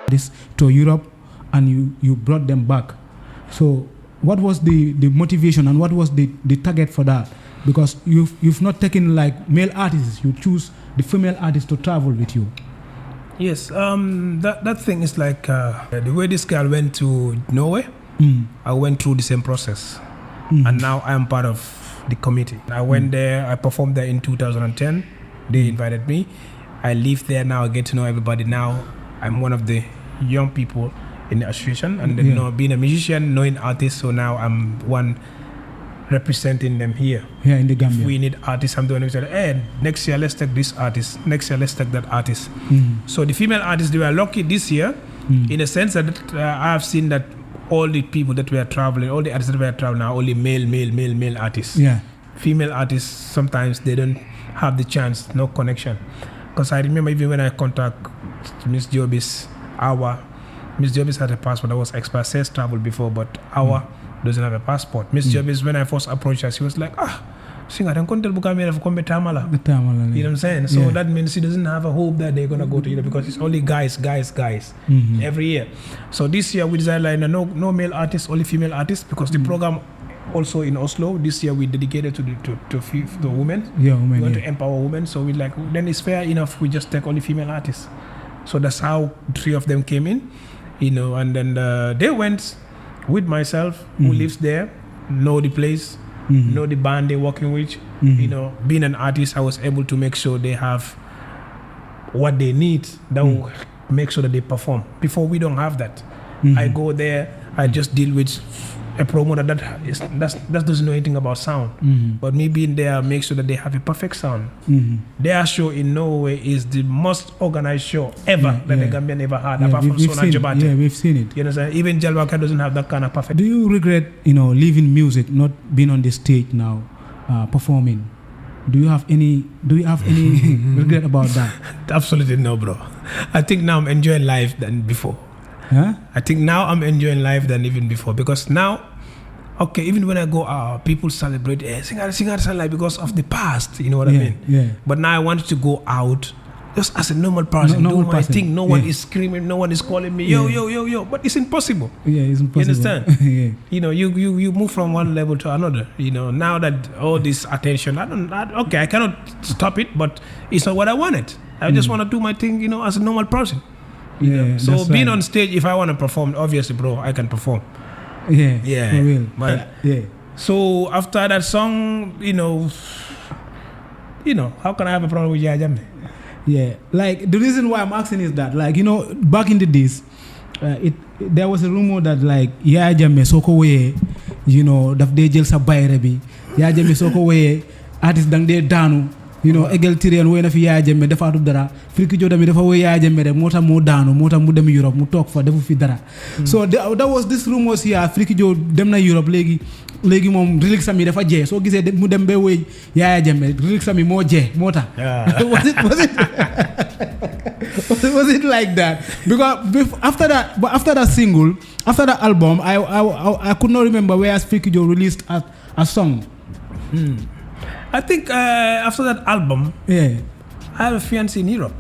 this to Europe, and you brought them back. So what was the motivation and what was the target for that? Because you've not taken like male artists, you choose the female artists to travel with you. Yes, that thing is like the way this girl went to Norway. I went through the same process, and now I am part of the committee. I went there, I performed there in 2010. They invited me. I live there now. I get to know everybody now. I'm one of the young people in the association, and then being a musician, knowing artists. So now I'm one representing them here in the Gambia. If we need artists, I'm the one who said, hey, next year let's take this artist, next year let's take that artist. So the female artists, they were lucky this year in a sense that I have seen that all the people that were traveling, all the artists that were traveling are only male artists. Female artists, sometimes they don't have the chance, no connection. Because I remember even when I contact Miss Jobis, Miss Jobis had a passport that was expired, says travel before, but doesn't have a passport. Miss Jobis, when I first approached her, she was like, you know what I'm saying? So that means she doesn't have a hope that they're going to go to Europe because it's only guys every year. So this year we decided like no male artists, only female artists, because the program also in Oslo this year we dedicated to the women. We want to empower women. So we then it's fair enough we just take only female artists. So that's how 3 of them came in, and then they went with myself, who lives there, know the place, know the band they're working with. Being an artist, I was able to make sure they have what they need that will make sure that they perform. Before, we don't have that. I go there, I just deal with a promoter that doesn't know anything about sound. But me being there, make sure that they have a perfect sound. Their show in Norway is the most organized show ever that the Gambian ever had, apart from Sona Jabate. Yeah, we've seen it. You understand? Even Jalwaka doesn't have that kind of perfect. Do you regret, leaving music, not being on the stage now, performing? Do you have any regret about that? Absolutely no, bro. I think now I'm enjoying life than before. I think now I'm enjoying life than even before, because now, even when I go out, people celebrate, sing out life because of the past, you know what I mean? But now I want to go out just as a normal person, do my thing. No one is screaming, no one is calling me, yo, but it's impossible. It's impossible. You understand? You move from one level to another. Now that all this attention, I cannot stop it, but it's not what I wanted. I just want to do my thing, as a normal person. So being on stage, if I want to perform, obviously, bro, I can perform. For real. But so after that song, how can I have a problem with Yaya Jammeh? Like the reason why I'm asking is that, back in the days, there was a rumor that Yaya Jammeh soko way, daf de jël sa bayre bi, Yaya Jammeh soko way, artiste dang de daanu. Egel Tyrian woy na fi Yaya Jammeh defaatu dara, Friki Joe tamit dafa woy Yaya Jammeh rek moo tax moo daanu, moo tax mu dem Europe mu toog fa defu fi dara. So that was this rumors here, Friki Joe dem na Europe léegi moom lyrics am yi dafa jee, soo gisee mu dem ba woy Yaya Jammeh lyrics am yi moo jee moo tax. Was it like that? Because after that single, after that album, I could not remember where Friki Joe released a song. I think after that album, I have a fiancé in Europe.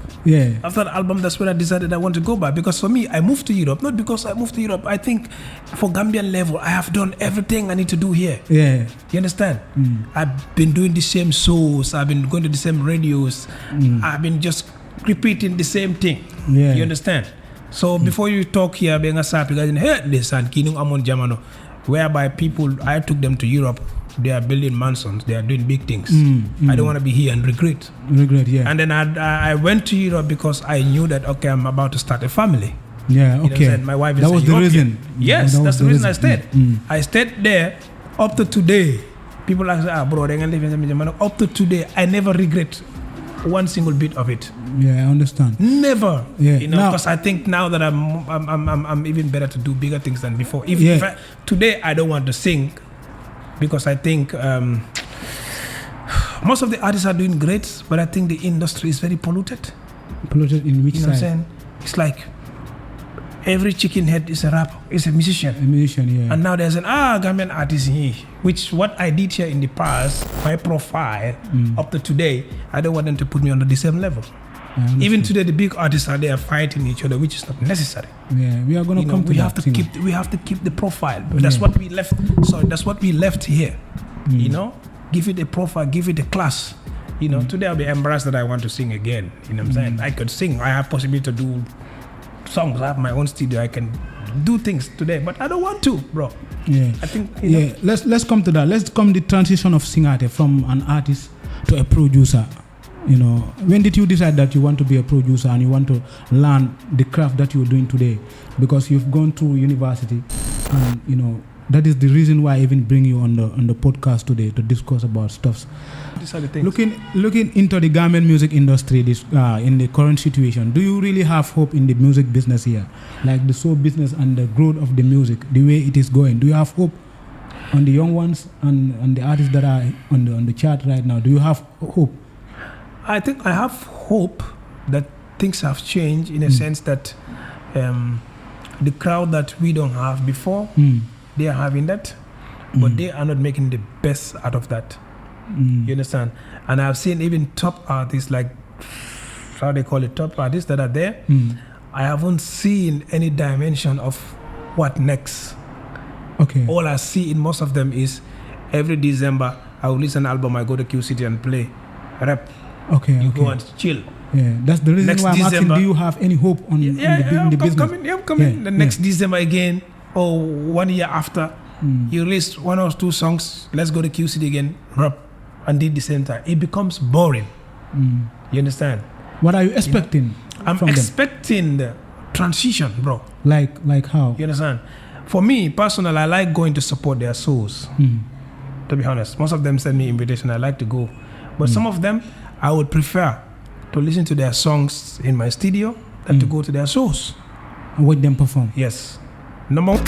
After that album, that's when I decided I want to go back. Because for me, I moved to Europe, not because I moved to Europe. I think for Gambian level, I have done everything I need to do here. You understand? I've been doing the same shows. I've been going to the same radios. I've been just repeating the same thing. You understand? So before you talk here, being a sap, whereby people, I took them to Europe. They are building mansions. They are doing big things. I don't want to be here and regret. And then I went to Europe because I knew that, I'm about to start a family. My wife is that was the reason. Yes, that's the reason I stayed. I stayed there up to today. People ask, bro, they're going to live in Jamaica. Up to today, I never regret one single bit of it. I understand. Never. Because I think now that I'm even better to do bigger things than before. Today I don't want to sing, because I think most of the artists are doing great, but I think the industry is very polluted. Polluted in which side? What I'm saying? It's like every chicken head is a rapper, is a musician. And now there's an Gambian artist here, which what I did here in the past, my profile up to today, I don't want them to put me on the same level. Even today, the big artists are there fighting each other, which is not necessary. Yeah, we are going to come to we that. have to keep the profile. That's what we left. So that's what we left here. Give it a profile, give it a class. Today I'll be embarrassed that I want to sing again. You know what I'm saying? I could sing. I have possibility to do songs. I have my own studio. I can do things today, but I don't want to, bro. Yeah, I think. Let's come to that. Let's come the transition of Singate from an artist to a producer. When did you decide that you want to be a producer and you want to learn the craft that you're doing today? Because you've gone through university, and that is the reason why I even bring you on the podcast today to discuss about stuff. These are the things. Looking into the Gambian music industry, in the current situation, do you really have hope in the music business here, like the soul business and the growth of the music, the way it is going? Do you have hope on the young ones and the artists that are on the chart right now? Do you have hope? I think I have hope that things have changed in a sense that the crowd that we don't have before, they are having that, but they are not making the best out of that. You understand? And I've seen even top artists, like, how they call it, top artists that are there. I haven't seen any dimension of what next. Okay. All I see in most of them is every December I will listen to an album, I go to Q City and play rap. Okay. Go and chill. Yeah, that's the reason why I'm asking. Do you have any hope in the business? Coming. The next December again, or 1 year after, you release 1 or 2 songs. Let's go to Q City again, rap, and did the same time. It becomes boring. You understand? What are you expecting? I'm expecting the transition, bro. Like how? You understand? For me personally, I like going to support their shows. To be honest, most of them send me invitation. I like to go, but some of them I would prefer to listen to their songs in my studio than to go to their shows and watch them perform. Yes. Number one.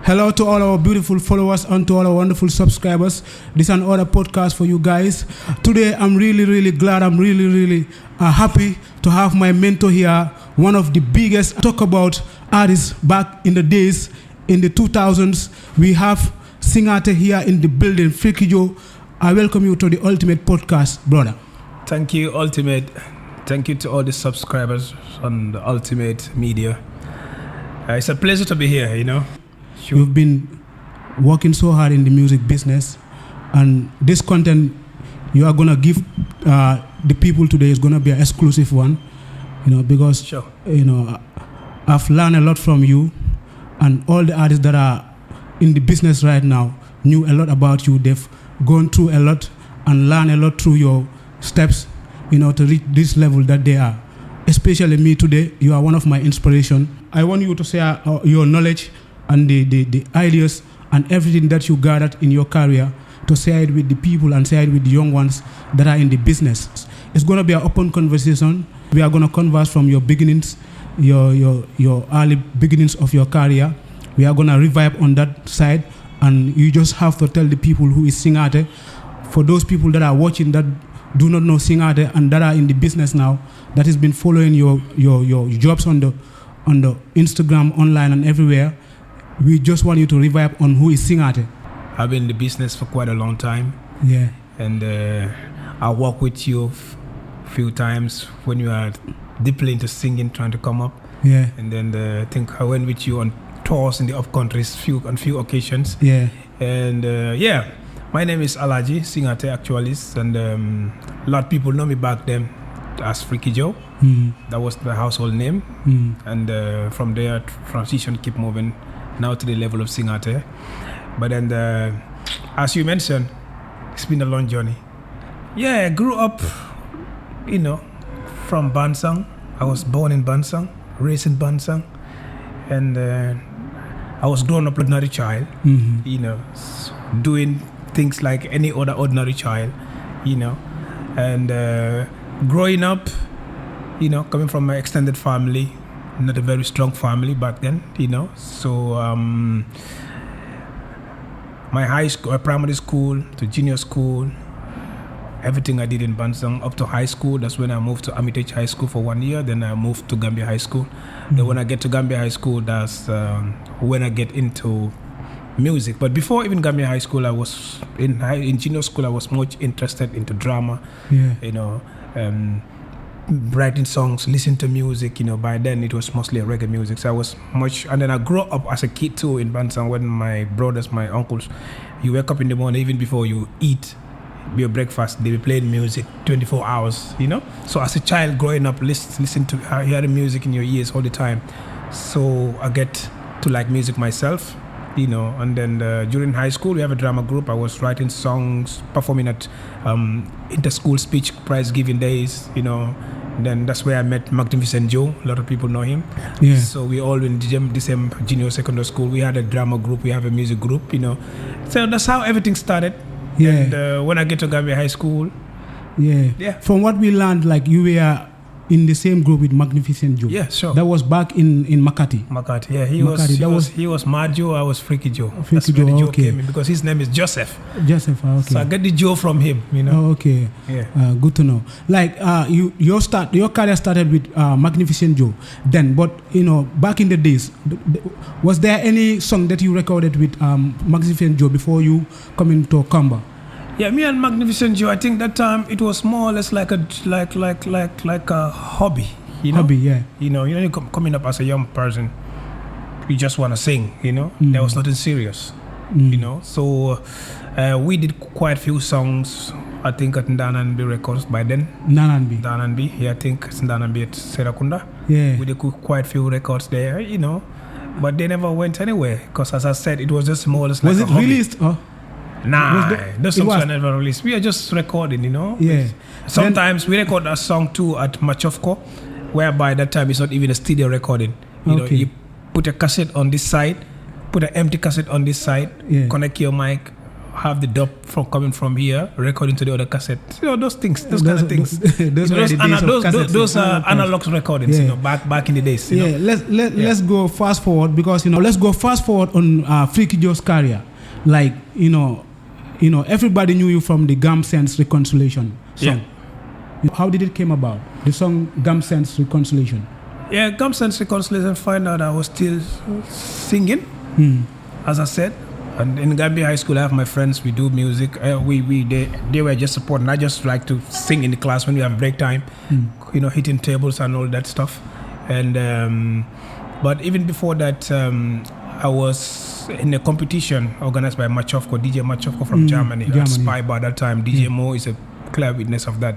Hello to all our beautiful followers and to all our wonderful subscribers. This is another podcast for you guys. Today I'm really glad. I'm really happy to have my mentor here, one of the biggest talk about artists back in the days. In the 2000s, we have Singate here in the building. Freaky Joe, I welcome you to the Ultimate Podcast, brother. Thank you, Ultimate. Thank you to all the subscribers on the Ultimate Media. It's a pleasure to be here, Sure. You've been working so hard in the music business, and this content you are going to give the people today is going to be an exclusive one, because, sure. I've learned a lot from you. And all the artists that are in the business right now knew a lot about you. They've gone through a lot and learned a lot through your steps, to reach this level that they are. Especially me today, you are one of my inspiration. I want you to share your knowledge and the ideas and everything that you gathered in your career to share it with the people and share it with the young ones that are in the business. It's going to be an open conversation. We are going to converse from your beginnings, your early beginnings of your career. We are gonna revive on that side, and you just have to tell the people who is Singate. For those people that are watching that do not know Singate and that are in the business now, that has been following your jobs on the Instagram, online and everywhere, we just want you to revive on who is Singate. I've been in the business for quite a long time. Yeah. And I worked with you a few times when you are deeply into singing, trying to come up. Yeah. And then I think I went with you on tours in the up countries on few occasions. Yeah. And my name is Alaji Singate actually, and a lot of people know me back then as Freaky Joe. That was the household name. And from there, transition keep moving now to the level of Singate. But then, as you mentioned, it's been a long journey. Yeah, I grew up, from Bansang. I was born in Bansang, raised in Bansang, and I was grown up ordinary child, doing things like any other ordinary child, and growing up, coming from my extended family, not a very strong family back then, so my primary school to junior school, everything I did in Bansang up to high school. That's when I moved to Armitage High School for 1 year. Then I moved to Gambia High School. Then when I get to Gambia High School, that's when I get into music. But before even Gambia High School, I was in junior school. I was much interested into drama. Yeah. You know, writing songs, listening to music. You know, by then it was mostly reggae music. So I was much, and then I grew up as a kid too in Bansang when my brothers, my uncles, you wake up in the morning even before you eat your breakfast, they be playing music 24 hours. You know, so as a child growing up, listen to hearing music in your ears all the time. So I get to like music myself. You know, and then during high school we have a drama group. I was writing songs, performing at inter-school speech prize giving days. You know, and then that's where I met Magnificent Joe. A lot of people know him. Yeah. So we all in the same junior secondary school. We had a drama group. We have a music group. You know, so that's how everything started. Yeah. And when I get to Gambia High School, yeah. From what we learned, like you were in the same group with Magnificent Joe. Yeah, sure. That was back in Makati. Makati, yeah. He was Mad Joe, I was Freaky Joe. That's where the Joe came in, because his name is Joseph. Joseph, okay. So I get the Joe from him, you know. Oh, okay. Yeah. Good to know. Like your career started with Magnificent Joe. Then, but you know, back in the days, was there any song that you recorded with Magnificent Joe before you come into Kamba? Yeah, me and Magnificent Joe, I think that time it was more or less like a hobby. You know? Hobby, yeah. You know, you're coming up as a young person, you just want to sing. You know, there was nothing serious. You know, so we did quite a few songs. I think at Ndananbi Records by then. Ndananbi, yeah, I think it's Ndananbi at Serakunda. Yeah, we did quite a few records there. You know, but they never went anywhere because, as I said, it was just more or less like was a it hobby. Released? Oh. Nah, those songs were never released. We are just recording, you know. Yeah. Sometimes we record a song too at Machofko, whereby that time it's not even a studio recording. You know, you put a cassette on this side, put an empty cassette on this side, connect your mic, have the dub coming from here, recording to the other cassette. You know, those things, those kind of things. Those are analog recordings, you know, back in the days. You know? Let's go fast forward, because you know, let's go fast forward on Freaky Joe's career. Like you know, everybody knew you from the Gambian's Reconciliation song. Yeah. How did it came about? The song Gambian's Reconciliation. Yeah, Gambian's Reconciliation. Find out I was still singing, as I said. And in Gambia High School, I have my friends. We do music. They were just supporting. I just like to sing in the class when we have break time. You know, hitting tables and all that stuff. And but even before that, I was in a competition organized by DJ Machofko from Germany. Spy by that time. DJ Mo is a clear witness of that.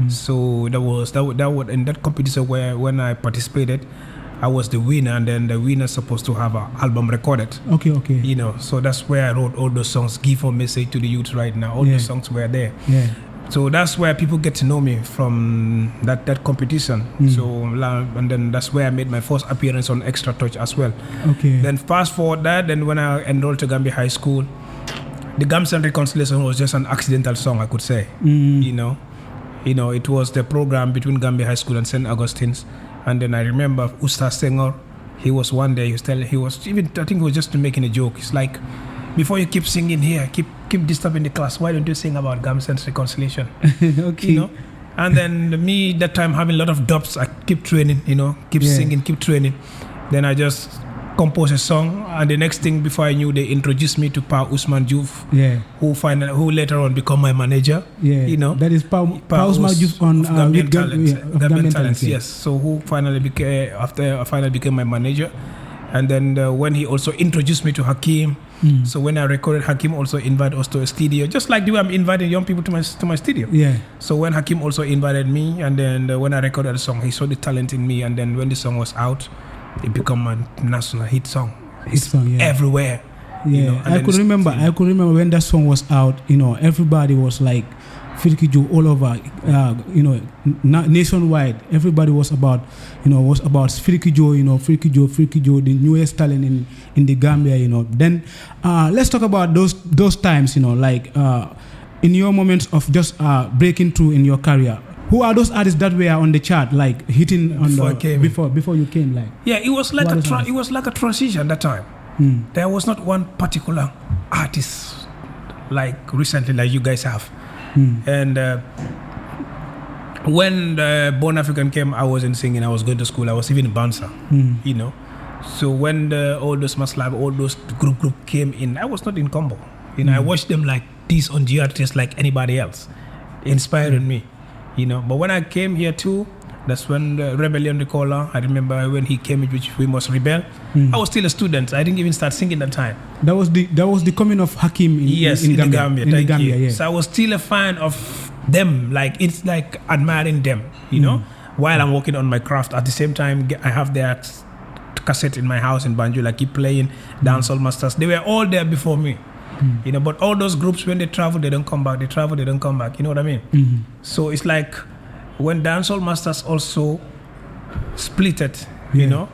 So that was in that competition where when I participated, I was the winner, and then the winner supposed to have an album recorded. Okay. You know, so that's where I wrote all those songs. Give a message to the youth right now. All those songs were there. Yeah. So that's where people get to know me from that competition. So and then that's where I made my first appearance on Extra Touch as well. Okay. Then fast forward that, then when I enrolled to Gambia High School, the Gambian Reconciliation was just an accidental song, I could say. You know, it was the program between Gambia High School and St. Augustine's. And then I remember Ustaz Senghor, he was one day, I think he was just making a joke. It's like, before you keep singing here, keep disturbing the class, why don't you sing about Gambian's Reconciliation? Okay. You know? And then me, that time, having a lot of dubs, I keep training, you know, keep singing, keep training. Then I just composed a song, and the next thing, before I knew, they introduced me to Pa Usman Juf, who later on become my manager. You know, that is Pa Usman Juf on Gambian Talents. Yes. So who finally became my manager, and then when he also introduced me to Hakim. So when I recorded, Hakim also invited us to a studio, just like the way I'm inviting young people to my studio. So when Hakim also invited me, and then when I recorded the song, he saw the talent in me, and then when the song was out, it became a national hit song. Everywhere. You know, I could remember when that song was out. You know, everybody was like Freaky Joe all over. You know, nationwide, everybody was about Freaky Joe. You know, Freaky Joe, the newest talent in the Gambia. You know, then let's talk about those times. You know, like in your moments of just breaking through in your career. Who are those artists that were on the chart, like hitting on before you came? Like, it was like a transition that time. There was not one particular artist like recently, like you guys have. And when Born African came, I wasn't singing. I was going to school. I was even in Bansang, you know. So when all those Mass Live, all those group came in, I was not in combo. You know, I watched them like this on GRTS like anybody else, inspiring me. You know, but when I came here too, that's when the Rebellion Recaller, I remember when he came, which we must rebel. I was still a student. I didn't even start singing that time. That was the coming of Hakim in Gambia. In Gambia, yeah. So I was still a fan of them. Like it's like admiring them, you know, while I'm working on my craft. At the same time, I have their cassette in my house in Banjul. I keep playing Dancehall Masters. They were all there before me. You know, but all those groups, when they travel, they don't come back. They travel, they don't come back. You know what I mean? So it's like when Dancehall Masters also splitted, you know,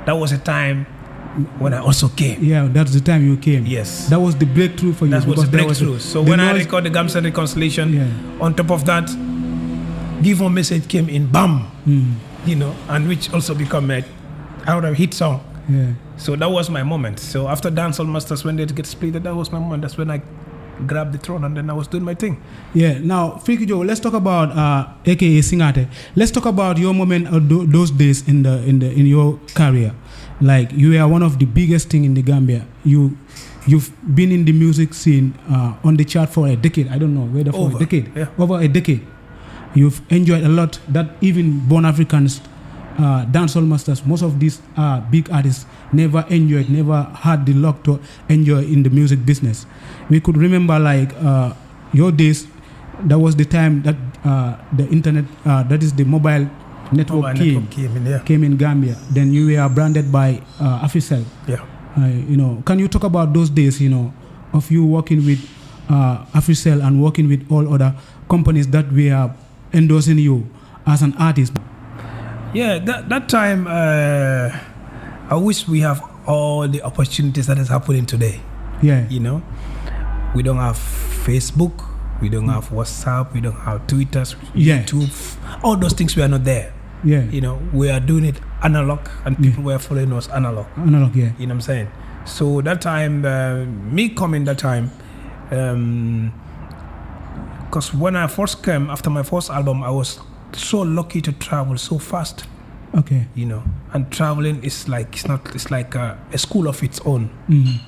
that was a time when I also came. Yeah, that's the time you came. Yes. That was the breakthrough for you. That was the breakthrough. So when I record the Gambian Reconciliation, on top of that, Give One Message came in, bam, you know, and which also become a hit song. Yeah. So that was my moment. So after Dancehall Masters, when they get split, that was my moment. That's when I grabbed the throne and then I was doing my thing. Yeah. Now, Freaky Joe, let's talk about AKA Singate. Let's talk about your moment of those days in your career. Like you were one of the biggest thing in the Gambia. You've been in the music scene on the chart for a decade. I don't know whether for a decade. Yeah. Over a decade. You've enjoyed a lot that even born Africans, Dancehall Masters, most of these big artists never had the luck to enjoy in the music business. We could remember like your days, that was the time that the internet, that is the mobile network came in Gambia. Then you were branded by Africell. Yeah. You know, can you talk about those days, you know, of you working with Africell and working with all other companies that were endorsing you as an artist? Yeah, that time, I wish we have all the opportunities that is happening today. Yeah. You know, we don't have Facebook, we don't have WhatsApp, we don't have Twitter, YouTube. All those things were not there. Yeah. You know, we are doing it analog and people were following us analog. Analog, yeah. You know what I'm saying? So that time, me coming that time, because when I first came, after my first album, I was so lucky to travel so fast. Okay. You know, and traveling is like it's like a school of its own.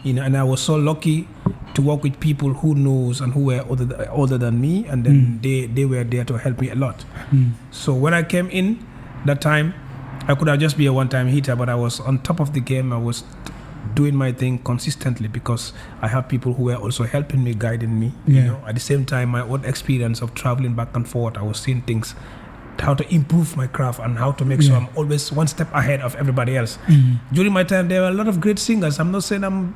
You know, and I was so lucky to work with people who knows and who were older than me, and then they were there to help me a lot. So when I came in that time, I could have just be a one-time hitter, but I was on top of the game. I was doing my thing consistently because I have people who were also helping me, guiding me. You know, at the same time, my own experience of traveling back and forth, I was seeing things, how to improve my craft and how to make sure I'm always one step ahead of everybody else. During my time, there were a lot of great singers. I'm not saying I'm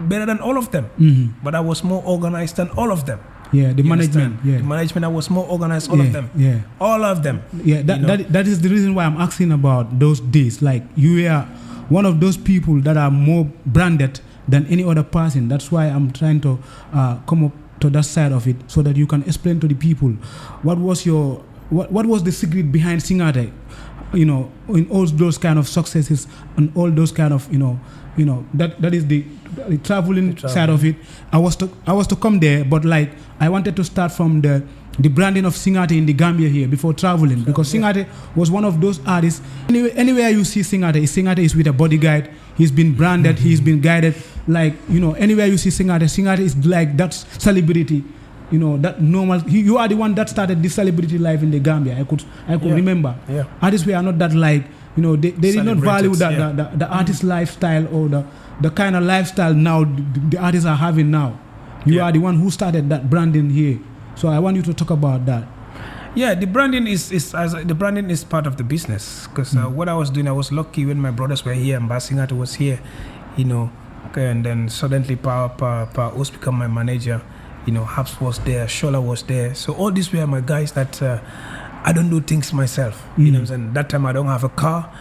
better than all of them, but I was more organized than all of them. Yeah, the management. Yeah. The management, I was more organized, all of them. Yeah. All of them. Yeah, that is the reason why I'm asking about those days. Like you were one of those people that are more branded than any other person. That's why I'm trying to come up to that side of it so that you can explain to the people what was the secret behind Singate, you know, in all those kind of successes and all those kind of, you know, that is the traveling side of it. I was to come there, but like I wanted to start from the branding of Singate in the Gambia here before traveling, because Singate was one of those artists. Anywhere you see Singate is with a bodyguard. He's been branded, he's been guided. Like, you know, anywhere you see Singate is like that celebrity. You know, that normal. You are the one that started this celebrity life in the Gambia. I could remember. Yeah. Artists were not that, like, you know, they did not value that the artist lifestyle or the kind of lifestyle now the artists are having now. You are the one who started that branding here. So I want you to talk about that. Yeah, the branding is part of the business, because what I was doing, I was lucky when my brothers were here and Bansang was here, you know, and then suddenly Pa Os become my manager. You know, Habs was there, Shola was there. So all these were my guys that I don't do things myself. You know what I'm saying? That time I don't have a car,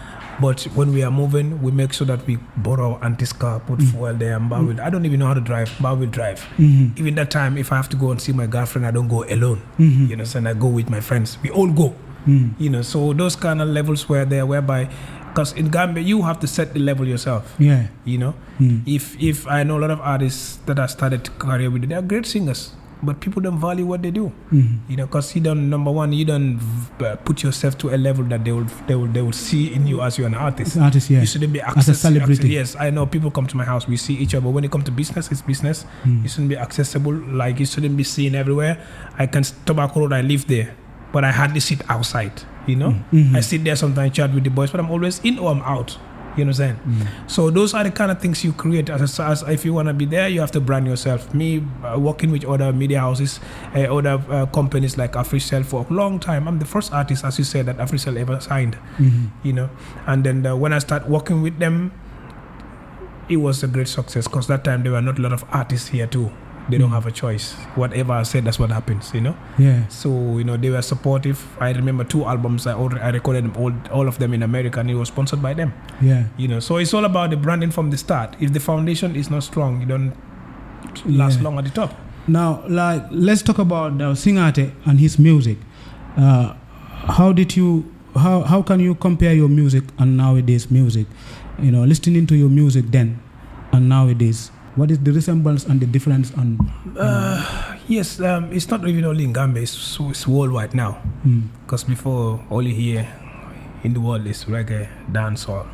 but when we are moving, we make sure that we borrow auntie's car, put fuel there, and I don't even know how to drive. Ba will drive. Even that time, if I have to go and see my girlfriend, I don't go alone. You know, and I go with my friends. We all go. You know, so those kind of levels were there, whereby, because in Gambia you have to set the level yourself. You know, if I know a lot of artists that I started career with, they are great singers. but people don't value what they do. Mm-hmm. You know, because you don't. Number one, you don't put yourself to a level that they will see in you as you're an artist. Artist, yeah. You shouldn't be As a celebrity. Yes, I know people come to my house, we see each other. But when it comes to business, it's business. You shouldn't be accessible. Like you shouldn't be seen everywhere. I can Tobacco Road. I live there, but I hardly sit outside. You know, I sit there sometimes, chat with the boys, but I'm always in or I'm out. You know what I'm saying? So those are the kind of things you create. As if you want to be there, you have to brand yourself. Me working with other media houses, other companies like Africell for a long time. I'm the first artist, as you said, that Africell ever signed. You know, and then when I start working with them, it was a great success because that time there were not a lot of artists here too. They don't have a choice. Whatever I said, that's what happens, you know? Yeah. So, you know, they were supportive. I remember 2 albums, I recorded them all of them in America, and it was sponsored by them. Yeah. You know, so it's all about the branding from the start. If the foundation is not strong, you don't last long at the top. Now, like, let's talk about Singate and his music. How can you compare your music and nowadays music? You know, listening to your music then and nowadays. What is the resemblance and the difference? Yes, it's not even only in Gambia, it's worldwide now. Because before, only here in the world is reggae, dancehall.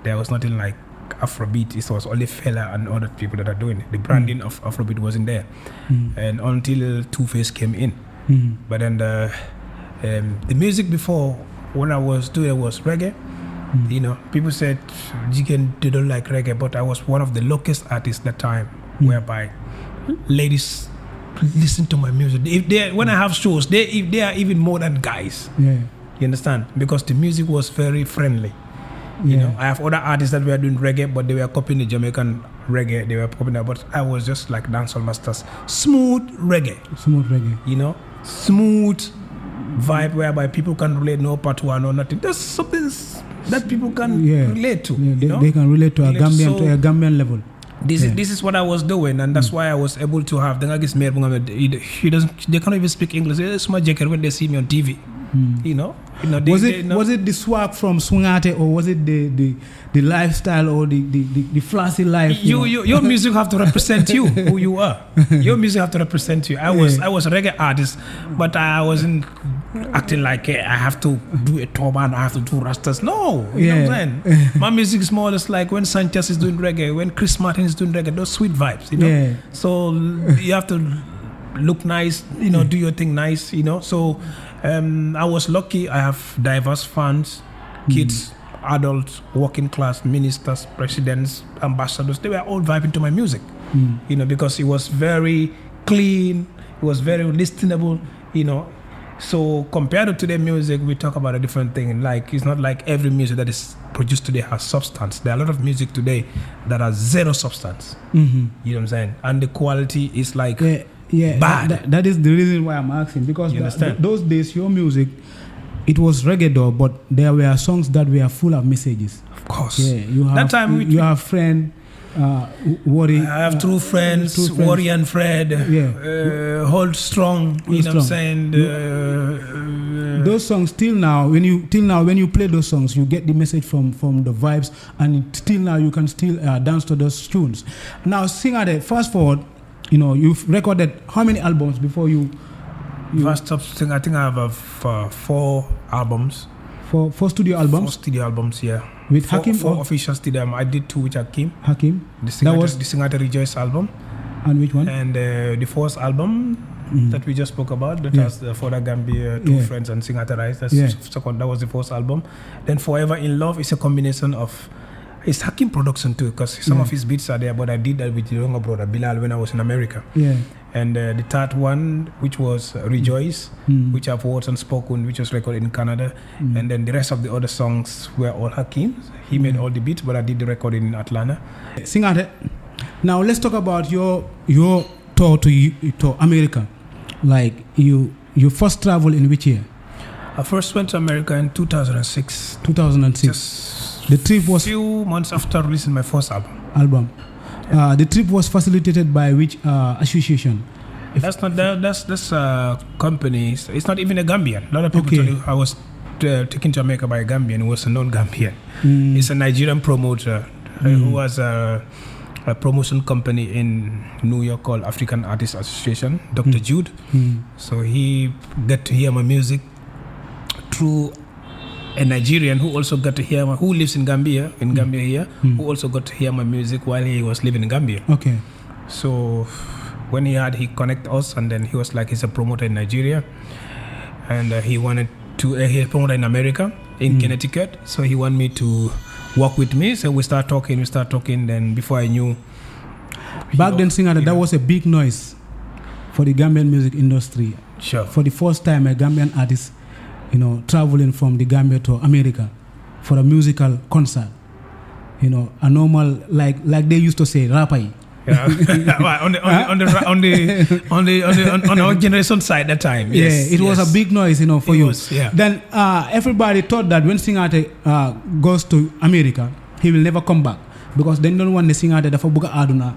There was nothing like Afrobeat. It was only fella and other people that are doing it. The branding of Afrobeat wasn't there. And until Two-Face came in. But then the music before, when I was doing it was reggae. You know, people said they don't like reggae, but I was one of the locust artists that time, whereby ladies listen to my music. When I have shows, they are even more than guys. Yeah. You understand? Because the music was very friendly. You know, I have other artists that were doing reggae, but they were copying the Jamaican reggae. They were copying that, but I was just like dancehall masters, smooth reggae. You know, smooth vibe whereby people can relate, no patois, no nothing. There's something that people can relate to. Yeah, they can relate to a Gambian level. This is what I was doing, and that's why I was able to have. They can't even speak English. It's my jacket when they see me on TV. You know, was it the swag from Swingate, or was it the lifestyle or the flashy life? Your music have to represent you, who you are. Your music have to represent you. I was a reggae artist, but I wasn't acting like I have to do a turban, I have to do rastas. No, you know what I'm saying? My music is more or less like when Sanchez is doing reggae, when Chris Martin is doing reggae, those sweet vibes, you know. Yeah. So you have to look nice, you know, do your thing nice, you know. So I was lucky. I have diverse fans, kids, adults, working class, ministers, presidents, ambassadors. They were all vibing to my music, you know, because it was very clean, it was very listenable, you know. So compared to today's music, we talk about a different thing. Like, it's not like every music that is produced today has substance. There are a lot of music today that has zero substance. You know what I'm saying? And the quality is like bad. That is the reason why I'm asking, because those days your music, it was reggae though, but there were songs that were full of messages. Of course. Yeah, you have that time you have friend. Worry. I have true friends, Worry and Fred. Hold strong. You know what I'm saying? Those songs till now, when you play those songs, you get the message from the vibes, and till now you can still dance to those tunes. Now, fast forward, you know, you've recorded how many albums before you First up thing, I think I have 4 albums. 4 studio albums? 4 studio albums, yeah. With Hakim? 4 official studio. I did 2 with Hakim. The Singate Rejoice album. And which one? And the first album that we just spoke about, that was For the Gambia, 2 Friends and Singate Rise. That was the first album. Then Forever in Love is a combination of, it's Hakim production too, because some of his beats are there, but I did that with the younger brother Bilal when I was in America. And the third one, which was Rejoice, which I've worked and spoken, which was recorded in Canada. And then the rest of the other songs were all Hakim. He made all the beats, but I did the recording in Atlanta. Singate, now let's talk about your tour to America. Like, you first traveled in which year? I first went to America in 2006. 2006. The trip was few months after releasing my first album. The trip was facilitated by which association? That's companies. It's not even a Gambian. A lot of people tell you I was taken to America by a Gambian. It was a non-Gambian. It's a Nigerian promoter who was a promotion company in New York called African Artists Association, Dr. Jude. So he got to hear my music through a Nigerian who also got to hear who lives in Gambia here, who also got to hear my music while he was living in Gambia. Okay. So when he connected us, and then he was like, he's a promoter in Nigeria, and he wanted to he's a promoter in America, in Connecticut. So he wanted me to work with me. So we start talking. Then before I knew, back then, Singata, that was a big noise for the Gambian music industry. Sure. For the first time, a Gambian artist, traveling from the Gambia to America for a musical concert. A normal, like they used to say, rapai. Yeah. on our generation side that time. Yes, it was a big noise, for you. Yeah. Then everybody thought that when Singate goes to America, he will never come back because they don't want the Singate dafa buga aduna,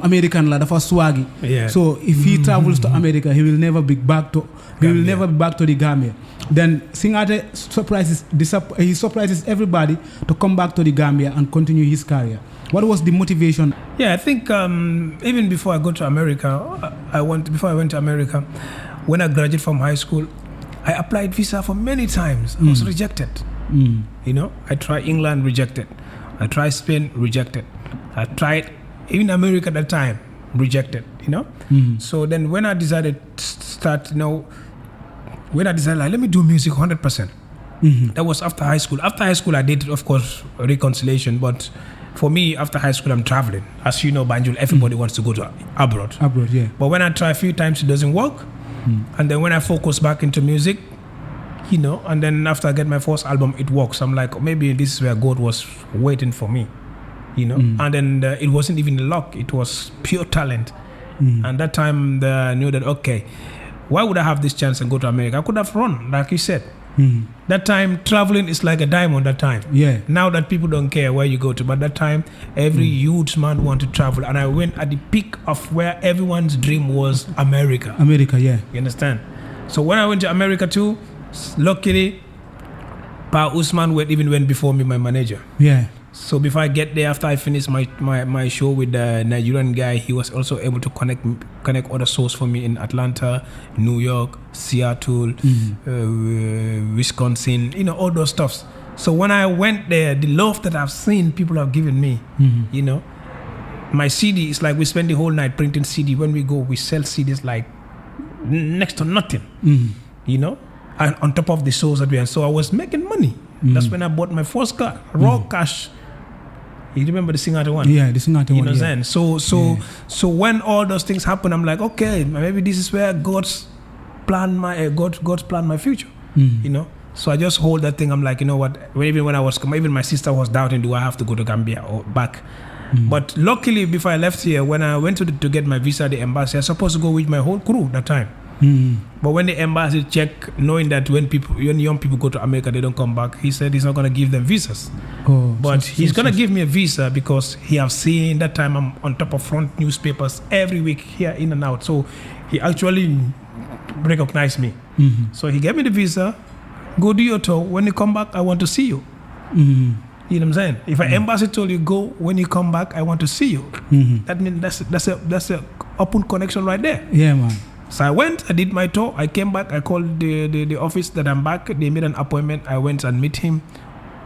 American la dafa swaggy. Yeah. So if he travels to America, he will never be back to the Gambia. Then Singate surprises everybody to come back to the Gambia and continue his career. What was the motivation? Yeah, I think even before I go to America, before I went to America, when I graduated from high school, I applied visa for many times. I was rejected. I tried England, rejected. I tried Spain, rejected. I tried even America at that time, rejected. So then when I decided to start, let me do music 100%. That was after high school. After high school, I did, of course, reconciliation, but for me, after high school, I'm traveling. As you know, Banjul, everybody wants to go to abroad. Abroad, yeah. But when I try a few times, it doesn't work. And then when I focus back into music, and then after I get my first album, it works. I'm like, maybe this is where God was waiting for me, And then it wasn't even luck. It was pure talent. And that time, I knew that, okay, why would I have this chance and go to America? I could have run, like you said. That time, traveling is like a diamond that time. Yeah. Now that people don't care where you go to, but that time, every youth man wanted to travel. And I went at the peak of where everyone's dream was America. America, yeah. You understand? So when I went to America too, luckily, Pa Usman even went before me, my manager. Yeah. So before I get there, after I finished my show with the Nigerian guy, he was also able to connect other shows for me in Atlanta, New York, Seattle, Wisconsin, all those stuffs. So when I went there, the love that I've seen people have given me, my CD is like we spend the whole night printing CD. When we go, we sell CDs like next to nothing, and on top of the shows that we had. So I was making money. That's when I bought my first car, raw cash. You remember the Singate one? Yeah, the Singate one. You know what I'm saying? So when all those things happen, I'm like, okay, maybe this is where God's plan my future. So I just hold that thing. I'm like, you know what? Even my sister was doubting, do I have to go to Gambia or back? But luckily, before I left here, when I went to get my visa, the embassy, I was supposed to go with my whole crew that time. But when the embassy checked, knowing that when young people go to America, they don't come back, he said he's not going to give them visas. But he's going to give me a visa because he have seen that time I'm on top of front newspapers every week here in and out. So he actually recognized me. So he gave me the visa. Go do your tour. When you come back, I want to see you. You know what I'm saying? If an embassy told you go, when you come back, I want to see you. That means that's a open connection right there. Yeah, man. So I went, I did my tour, I came back, I called the office that I'm back, they made an appointment, I went and met him,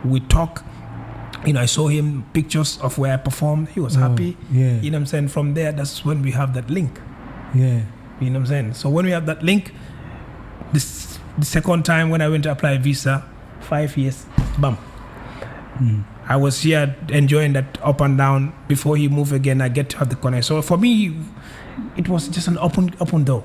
we talked, I saw him pictures of where I performed, he was happy, yeah. You know what I'm saying, from there, that's when we have that link. Yeah. You know what I'm saying, so when we have that link, the second time when I went to apply a visa, 5 years, bam. I was here enjoying that up and down, before he moved again, I get to have the connection. So for me, it was just an open door.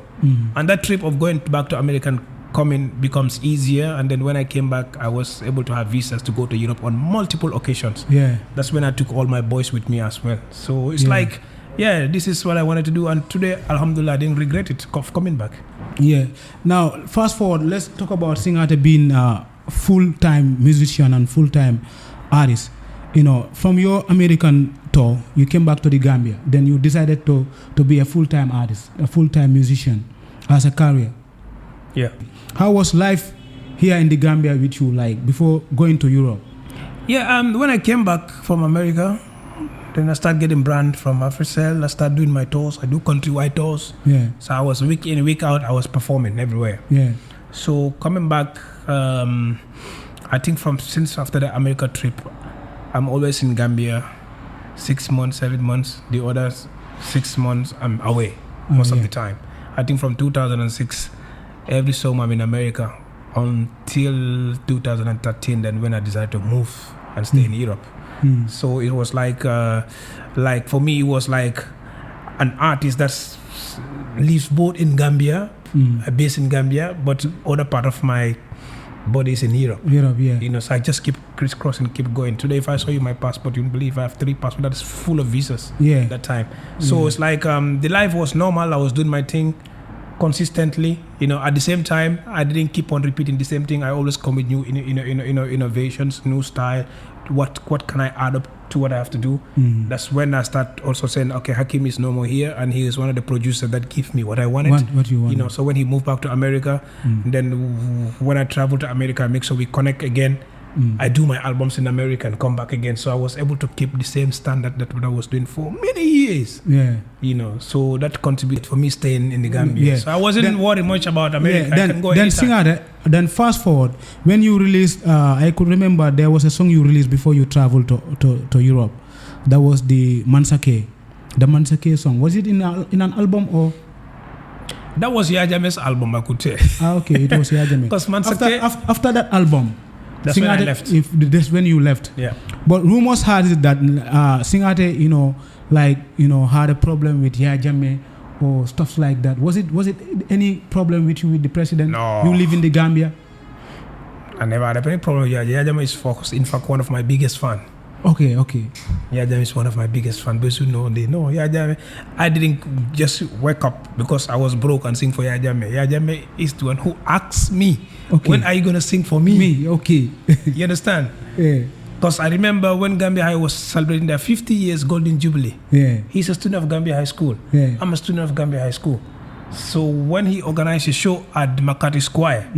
And that trip of going back to America coming becomes easier. And then when I came back, I was able to have visas to go to Europe on multiple occasions. Yeah. That's when I took all my boys with me as well. So it's like, this is what I wanted to do. And today, alhamdulillah, I didn't regret it of coming back. Yeah. Now, fast forward, let's talk about Singate being a full-time musician and full-time artist. From your American tour, you came back to the Gambia. Then you decided to be a full-time artist, a full-time musician as a career. Yeah. How was life here in the Gambia with you, like before going to Europe? Yeah. When I came back from America, Then I start getting brand from Africell. I start doing my tours. I do countrywide tours. Yeah. So I was week in, week out, I was performing everywhere. Yeah. So coming back, I think since after the America trip, I'm always in Gambia, 6 months, 7 months. The others 6 months, I'm away most of the time. I think from 2006, every summer I'm in America until 2013. Then when I decided to move and stay in Europe. So it was like for me, it was like an artist that lives both in Gambia, based in Gambia, but other part of my body is in Europe. Europe, yeah. So I just keep crisscrossing, keep going. Today, if I show you my passport, you won't believe I have 3 passports that is full of visas. Yeah. At that time. So it's like the life was normal. I was doing my thing consistently. At the same time, I didn't keep on repeating the same thing. I always come with new innovations, new style. What can I add up to what I have to do? That's when I start also saying, okay, Hakim is no more here, and he is one of the producers that give me what I wanted. What you wanted. So when he moved back to America, then when I travel to America, I make sure we connect again. I do my albums in America and come back again. So I was able to keep the same standard that what I was doing for many years. Yeah. So that contributed for me staying in the Gambia. Yeah. So I wasn't worried much about America. Yeah, then fast forward, when you released, I could remember there was a song you released before you traveled to Europe. That was the Mansake. The Mansake song. Was it in an album or? That was Yajame's album, I could say. Okay, it was Yajame. Because Mansake... After that album... That's when I left. That's when you left. Yeah. But rumors had it that Singate, had a problem with Yajame or stuff like that. Was it any problem with you with the president? No. You live in the Gambia? I never had any problem with Yajame. Yajame is, in fact, one of my biggest fans. Okay. Yajame is one of my biggest fans. Those who know, they know Yajame. I didn't just wake up because I was broke and sing for Yajame. Yajame is the one who asks me, when are you going to sing for me? Me, okay. You understand? Yeah. Because I remember when Gambia High was celebrating their 50 years Golden Jubilee. Yeah. He's a student of Gambia High School. Yeah. I'm a student of Gambia High School. So when he organized a show at the McCarthy Square,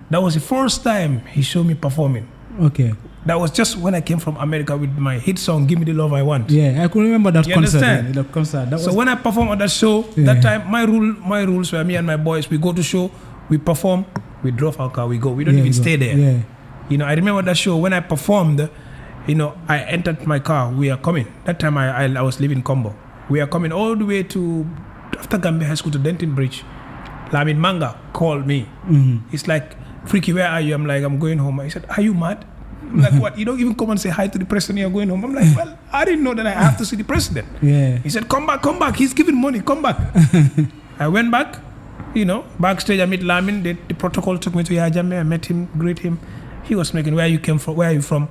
that was the first time he showed me performing. Okay. That was just when I came from America with my hit song, Give Me the Love I Want. Yeah, I could remember that concert. Understand? That concert. So when I performed at that show, that time, my rules were me and my boys, we go to show, we perform, we drove our car, we go. We don't even stay there. Yeah. I remember that show, when I performed, I entered my car, we are coming. That time I was living in Combo. We are coming all the way to, after Gambia High School to Denton Bridge. Lamin Manga called me. He's like, Freaky, where are you? I'm like, I'm going home. I said, are you mad? I'm like, what? You don't even come and say hi to the president, you're going home. I'm like, well, I didn't know that I have to see the president. Yeah. He said, come back. He's giving money, come back. I went back, backstage I met Lamin. The protocol took me to Yajame. I met him, greet him. He was making, where are you from?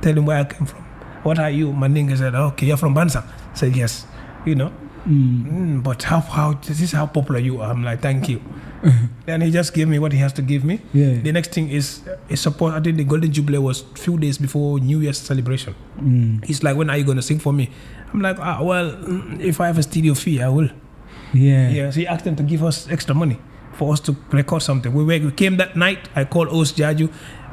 Tell him where I came from. What are you? Mandinga said, okay, you're from Bansang. I said, yes. But how this is how popular you are. I'm like, thank you. Then he just gave me what he has to give me. Yeah. The next thing is support. I think the Golden Jubilee was a few days before New Year's celebration. He's like, when are you going to sing for me? I'm like, well, if I have a studio fee, I will. Yeah. So he asked them to give us extra money for us to record something. We came that night. I called Os Jaju.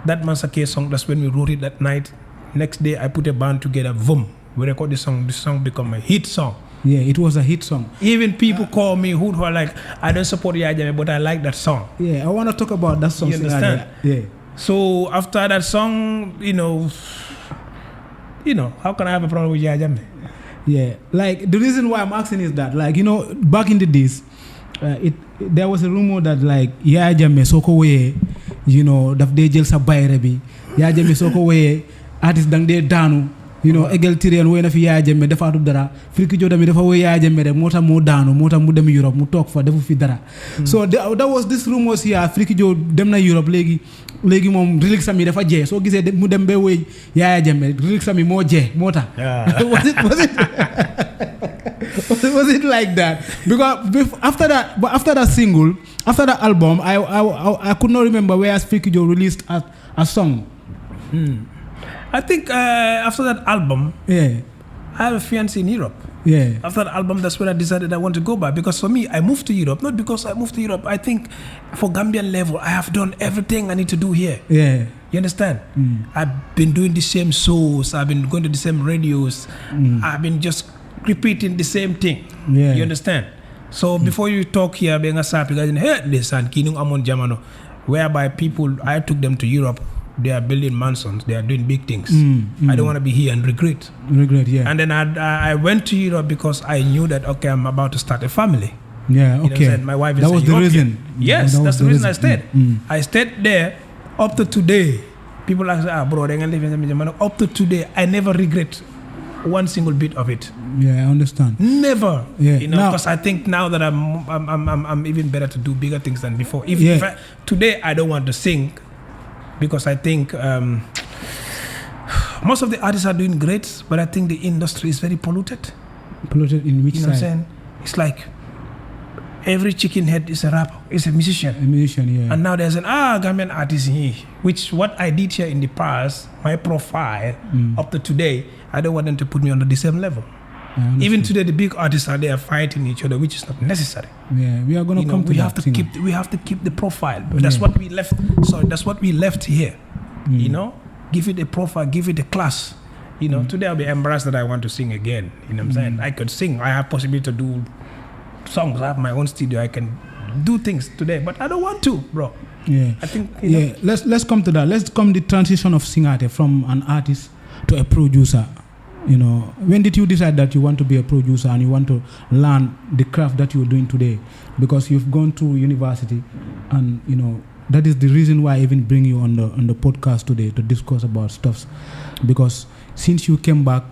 That Mansake song, that's when we wrote it that night. Next day, I put a band together. Boom. We recorded the song. The song became a hit song. Yeah, it was a hit song. Even people call me who are like, I don't support Yajame, but I like that song. Yeah, I want to talk about that song. You understand? Yeah. So after that song, how can I have a problem with Yajame? Yeah, like the reason why I'm asking is that, back in the days, there was a rumor that Yajame soko way, daf de jël sa bayre bi, Yajame soko way, artist dang de daanu. Egalitarian way na fi Yaya Jammeh defaatu dara Freaky Joe tamit dafa woy Yaya Jammeh rek moo tax moo daanu moo tax mu dem Europe mu toog fa defu fi dara. So that was this rumors here. Freaky Joe dem na Europe léegi moom lyrics am yi dafa jee soo gisee mu dem ba woy Yaya Jammeh lyrics am yi moo jee moo tax. Was it like that? Because after that single, after that album, I could not remember where Freaky Joe released a song. I think after that album, I have a fiancé in Europe. Yeah. After that album, that's when I decided I want to go back. Because for me, I moved to Europe. Not because I moved to Europe. I think for Gambian level, I have done everything I need to do here. Yeah. You understand? I've been doing the same shows. I've been going to the same radios. I've been just repeating the same thing. Yeah. You understand? So before you talk here, whereby people, I took them to Europe. They are building mansions. They are doing big things. I don't want to be here and regret. Yeah. And then I went to Europe because I knew that, okay, I'm about to start a family. Yeah, You know what I'm okay. saying? My wife is That was the European. reason. Yes, That was that's the the reason I reason. stayed. I stayed there up to today. People ask, bro, they can live in Jamaica. Up to today, I never regret one single bit of it. Yeah, I understand. Never. Yeah. You know, Now- because I think now that I'm even better to do bigger things than before. Yeah. If today I don't want to sing because I think most of the artists are doing great, but I think the industry is very polluted. Polluted in which You know what I'm side? saying? It's like every chicken head is a rapper, is a musician. A musician, yeah. And now there's an Gambian artist here, which what I did here in the past, my profile up to today, I don't want them to put me on the same level. I understand. Even today, the big artists are there fighting each other, which is not necessary. Yeah, we are gonna You know, come to we that have to thing. keep the profile. That's what we left. So that's what we left here. You know, give it a profile, give it a class. You know, today I'll be embarrassed that I want to sing again. You know what I'm saying? I could sing. I have possibility to do songs. I have my own studio. I can do things today, but I don't want to, bro. Yeah. I think you know, Let's come to that. Let's come the transition of Singate from an artist to a producer. You know, when did you decide that you want to be a producer and you want to learn the craft that you're doing today? Because you've gone to university, and you know that is the reason why I even bring you on the podcast today to discuss about stuffs. Because since you came back,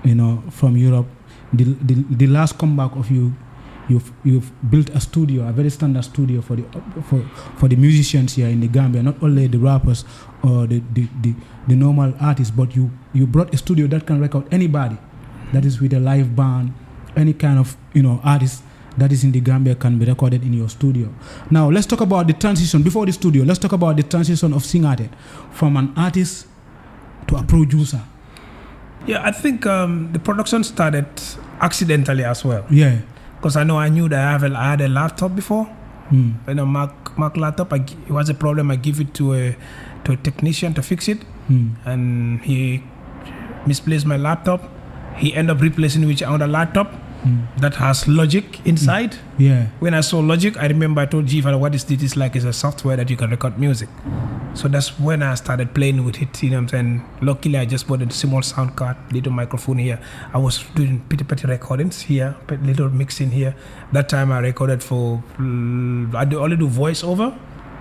you know, from Europe, the last comeback of you. You've built a studio, a very standard studio for the musicians here in the Gambia, not only the rappers or the normal artists, but you brought a studio that can record anybody, that is with a live band, any kind of artist that is in the Gambia can be recorded in your studio. Now let's talk about the transition before the studio. Let's talk about the transition of Singate from an artist to a producer. Yeah, I think the production started accidentally as well. Yeah. Because I knew that I had a laptop before. When a Mac laptop, it was a problem. I give it to a technician to fix it, and he misplaced my laptop. He ended up replacing it with another laptop that has Logic inside. Yeah. When I saw Logic, I remember I told G-Father, what is this? It's like it's a software that you can record music. So that's when I started playing with it. You know what I'm saying? Luckily, I just bought a small sound card, little microphone here. I was doing petty recordings here, little mixing here. That time I recorded for, I only do voiceover.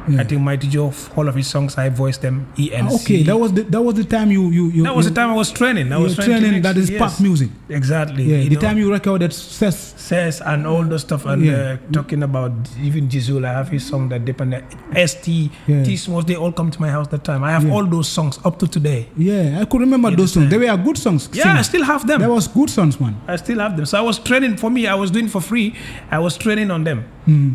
Yeah. I think Mighty Joe, all of his songs, I voiced them ENC. Okay, that was the time you That was the time I was training. I was training that is pop music. Exactly. Yeah, the time you recorded Says and all the stuff, and talking about even Jizul. I have his song that depend ST, T-Smos, they all come to my house that time. I have all those songs up to today. Yeah, I could remember those songs. They were good songs. Yeah, I still have them. There was good songs, man. I still have them. So I was training. For me, I was doing for free. I was training on them.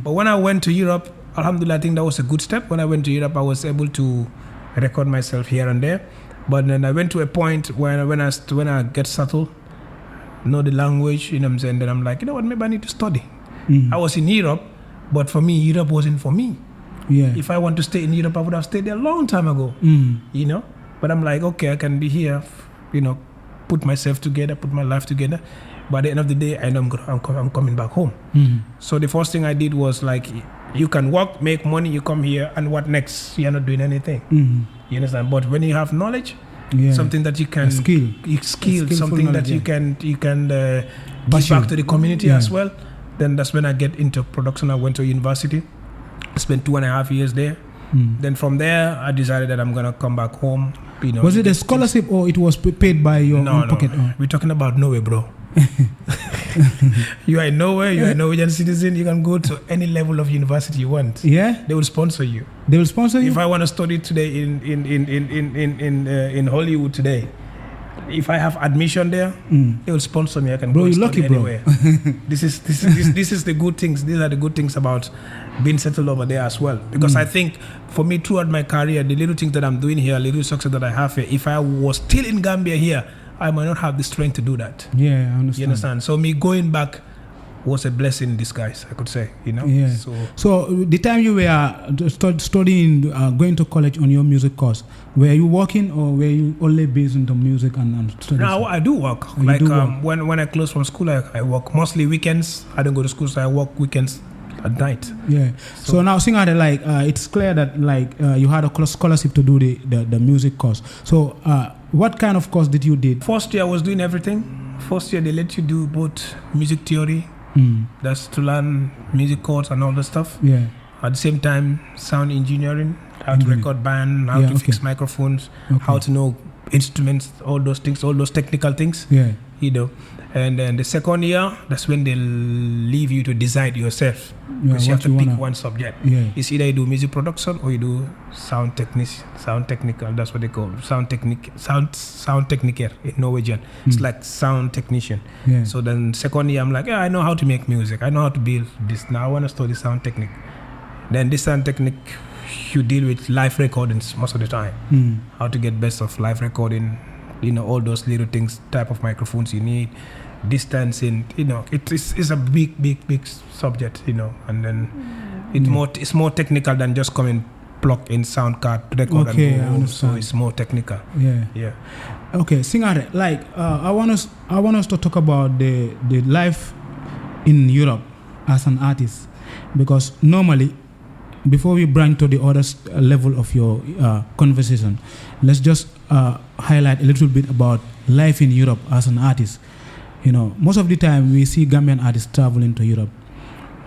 But when I went to Europe, Alhamdulillah, I think that was a good step. When I went to Europe, I was able to record myself here and there. But then I went to a point where when I get settled, know the language, you know what I'm saying, then I'm like, you know what, maybe I need to study. I was in Europe, but for me, Europe wasn't for me. Yeah. If I want to stay in Europe, I would have stayed there a long time ago. You know? But I'm like, okay, I can be here, you know, put myself together, put my life together. But at the end of the day, I know I'm coming back home. So the first thing I did was like, you can work, make money, you come here, and what next? You're not doing anything. You understand? But when you have knowledge, something that you can skill, something that you can give back to the community as well, then that's when I get into production. I went to university, spent 2.5 years there. Then from there, I decided that I'm gonna come back home. You know, was it a scholarship or it was paid by your own pocket? No. We're talking about Norway, bro. You are in Norway, you're a Norwegian citizen, you can go to any level of university you want. Yeah? They will sponsor you. They will sponsor you? If I want to study today in Hollywood today, if I have admission there, they will sponsor me. I can go and study anywhere. This is the good things. These are the good things about being settled over there as well. Because I think for me throughout my career, the little things that I'm doing here, little success that I have here, if I was still in Gambia here, I might not have the strength to do that. Yeah, I understand. You understand? So me going back was a blessing in disguise, I could say, you know. Yeah. So the time you were studying, going to college on your music course, were you working or were you only based on the music and studies? No, I do work. When I close from school, I work mostly weekends. I don't go to school, so I work weekends at night. Yeah. So now, Singate, like it's clear that like you had a scholarship to do the music course. So what kind of course did you did? First year I was doing everything. First year they let you do both music theory. That's to learn music chords and all that stuff. Yeah. At the same time, sound engineering, how to record band, how to fix microphones, how to know instruments, all those things, all those technical things. Yeah. You know. And then the second year, that's when they'll leave you to decide yourself. Because you have to pick one subject. Yeah. It's either you do music production or you do sound technical. That's what they call it. Sound techniker in Norwegian. It's like sound technician. Yeah. So then second year, I'm like, I know how to make music. I know how to build this. Now I want to study sound technique. Then this sound technique, you deal with live recordings most of the time. How to get best of live recording. You know, all those little things, type of microphones you need, distancing, you know, it's a big subject, you know, and then it's more technical than just coming plug in sound card to record and go home. So it's more technical. Yeah. Okay, Singare, like I want us to talk about the life in Europe as an artist, because normally, before we branch to the other level of your conversation, let's just highlight a little bit about life in Europe as an artist. You know, most of the time we see Gambian artists traveling to Europe.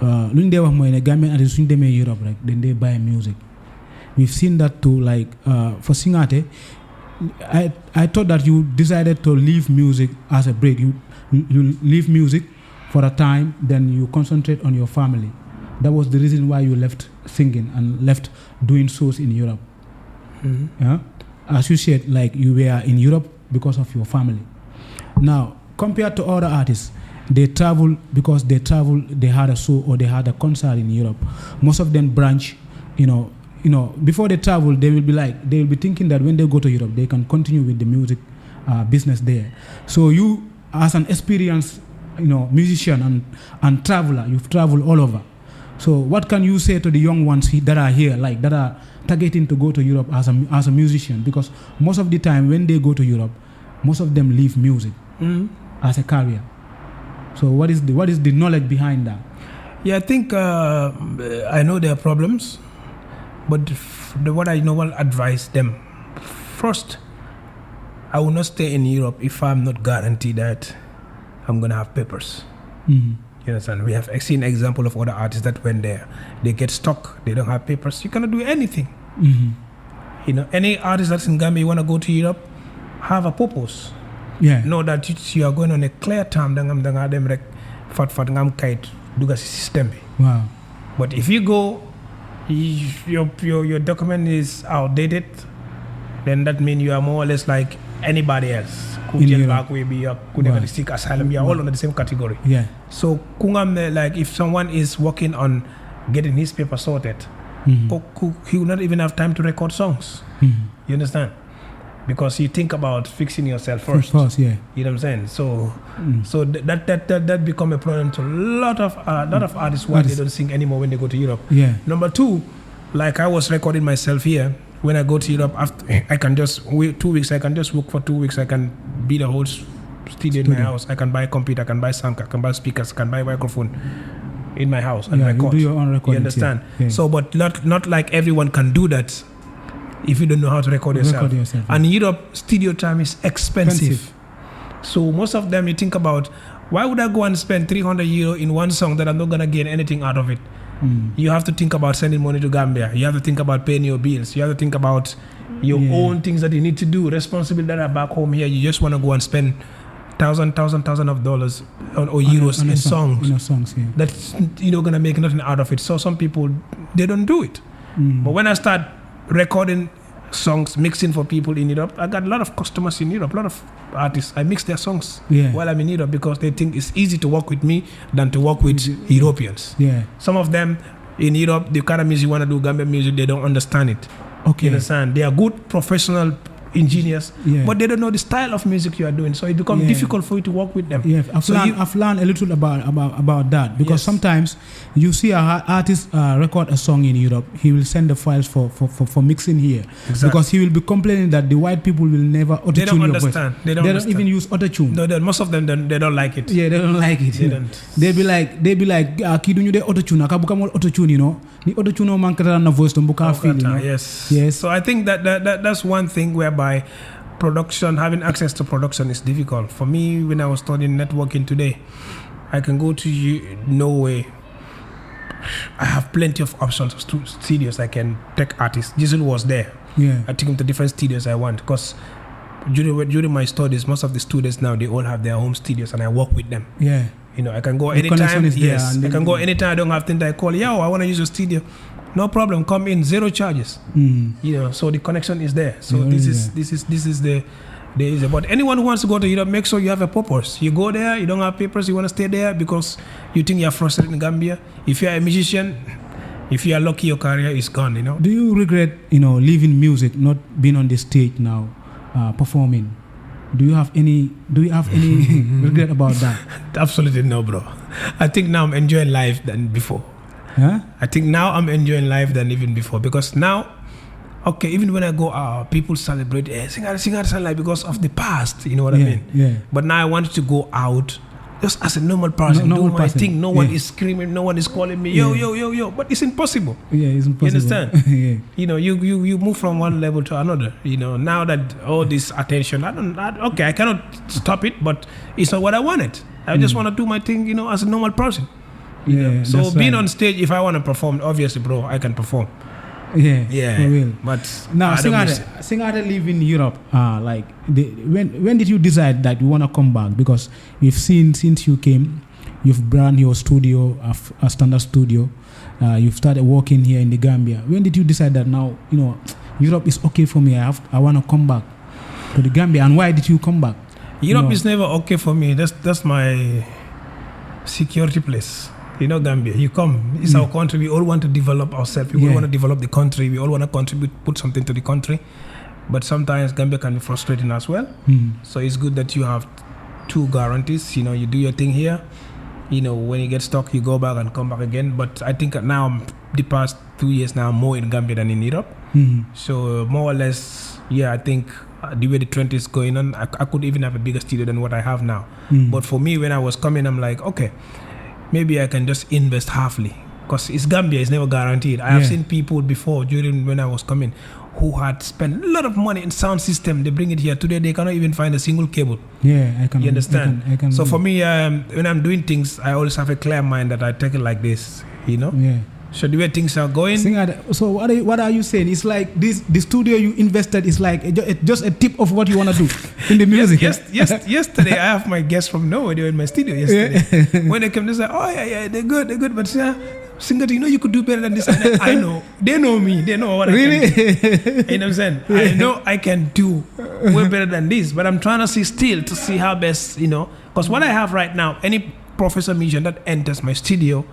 Luñ dé wax moy né Gambian artists suñ démé Europe rek dañ dé buy music. We've seen that too, like for Singate, I thought that you decided to leave music as a break. You leave music for a time, then you concentrate on your family. That was the reason why you left singing and left doing shows in Europe. Yeah? As you said, like you were in Europe because of your family. Now, compared to other artists, they travel because they had a show or they had a concert in Europe. Most of them branch, you know, before they travel, they will be thinking that when they go to Europe, they can continue with the music business there. So you, as an experienced, musician and traveler, you've traveled all over. So what can you say to the young ones that are here, like that are targeting to go to Europe as a musician? Because most of the time when they go to Europe, most of them leave music as a career. So what is the knowledge behind that? Yeah, I think I know there are problems, but what I know will advise them. First, I will not stay in Europe if I'm not guaranteed that I'm going to have papers. You understand? We have seen example of other artists that went there, they get stuck, they don't have papers. You cannot do anything. You know, any artist that's in Gambia, you want to go to Europe, have a purpose. Yeah. Know that you are going on a clear term. Danga dem rek fat ngam kayit duga si system bi. Wow. But if you go, your document is outdated, then that means you are more or less like anybody else. Could get back way be up, could never seek asylum. You are all under the same category. Yeah. So kungam, like if someone is working on getting his paper sorted, he will not even have time to record songs. You understand? Because you think about fixing yourself first. Of course, yeah. You know what I'm saying? So that become a problem to a lot of artists why they don't sing anymore when they go to Europe. Yeah. Number two, like I was recording myself here. When I go to Europe, after I can just wait 2 weeks. I can just work for 2 weeks. I can be the whole studio in my house. I can buy a computer. I can buy sound. I can buy speakers. I can buy a microphone in my house and record. You do your own recording. You understand? Yeah. So, but not like everyone can do that. If you don't know how to record yourself. And in Europe, studio time is expensive. So most of them, you think about, why would I go and spend 300 euro in one song that I'm not going to gain anything out of it? You have to think about sending money to Gambia. You have to think about paying your bills. You have to think about your own things that you need to do, responsibility that are back home here. You just want to go and spend thousands of dollars or euros in songs. In songs, yeah. That's going to make nothing out of it. So some people, they don't do it. But when I start recording songs, mixing for people in Europe, I got a lot of customers in Europe, a lot of artists. I mix their songs while I'm in Europe because they think it's easy to work with me than to work with Europeans. Yeah. Some of them in Europe, the kind of music you want to do, Gambian music, they don't understand it. Okay. You understand? They are good professional ingenious, Yeah. but they don't know the style of music you are doing, so it becomes Yeah. difficult for you to work with them. Yeah, So I've learned a little about that, because Yes. sometimes you see an artist record a song in Europe, he will send the files for mixing here, Exactly. because he will be complaining that the white people will never auto-tune They don't your voice. understand. They don't understand. even use auto-tune. No, most of them they don't like it. Yeah, they don't like it. They you know. don't. They be like kii duñu de auto-tune aka buka mo auto-tune, you know. Ni auto-tune o mankata na voice to buka feel, you know. Yes. So I think that's one thing whereby production, having access to production is difficult. For me, when I was studying networking today, I can go to Norway. I have plenty of options of studios I can take artists. Jizzle was there. Yeah. I take him to different studios I want, because during my studies, most of the students now, they all have their home studios, and I work with them. Yeah. You know, I can go The connection anytime. is there, Yes, and I then- can go anytime. I don't have things. I call, yo, I want to use your studio. No problem. Come in, 0 charges. Mm. You know, so the connection is there. So Yeah, this yeah. is the but anyone who wants to go to Europe, make sure you have a purpose. You go there, you don't have papers, you want to stay there because you think you're frustrated in Gambia. If you're a musician, if you are lucky, your career is gone. You know. Do you regret, leaving music, not being on the stage now, performing? Do you have any regret about that? Absolutely no, bro. I think now I'm enjoying life than before. Huh? I think now I'm enjoying life than even before, because now, okay, even when I go out, people celebrate, sing out life because of the past, you know what I mean? Yeah. But now I want to go out just as a normal person, Normal do my person, thing. No one yeah. is screaming, no one is calling me, yo, Yeah. yo. But it's impossible. Yeah, it's impossible. You understand? Yeah. You know, you move from one level to another. You know, now that all this attention, I cannot stop it, but it's not what I wanted. I just want to do my thing, as a normal person. Yeah. So that's being right. on stage, if I want to perform, obviously, bro, I can perform. Yeah, for real. But Now, I don't miss it. Singade live in Europe. When did you decide that you want to come back? Because we've seen since you came, you've brand your studio, a standard studio. You've started working here in the Gambia. When did you decide that now, Europe is okay for me? I want to come back to the Gambia. And why did you come back? Europe is never okay for me. That's my security place. Gambia, you come, it's our country. We all want to develop ourselves. We all want to develop the country. We all want to contribute, put something to the country. But sometimes Gambia can be frustrating as well. So it's good that you have 2 guarantees. You do your thing here. When you get stuck, you go back and come back again. But I think now, the past 2 years now, I'm more in Gambia than in Europe. So more or less, I think the way the trend is going on, I could even have a bigger studio than what I have now. But for me, when I was coming, I'm like, okay, maybe I can just invest halfly, because it's Gambia, it's never guaranteed. I have seen people before, during when I was coming, who had spent a lot of money in sound system. They bring it here. Today, they cannot even find a single cable. Yeah, I can. You understand? I can so for me, when I'm doing things, I always have a clear mind that I take it like this, Yeah. So the way things are going. So what are you saying? It's like the studio you invested is like just a tip of what you want to do in the music. Yesterday, I have my guests from Norway. They were in my studio yesterday. When they came, they said, "Oh yeah, they're good, but singer, you could do better than this." And I know, they know me, they know what I can do. You know what I'm saying? I know I can do way better than this, but I'm trying to see how best, because what I have right now, any professor musician that enters my studio,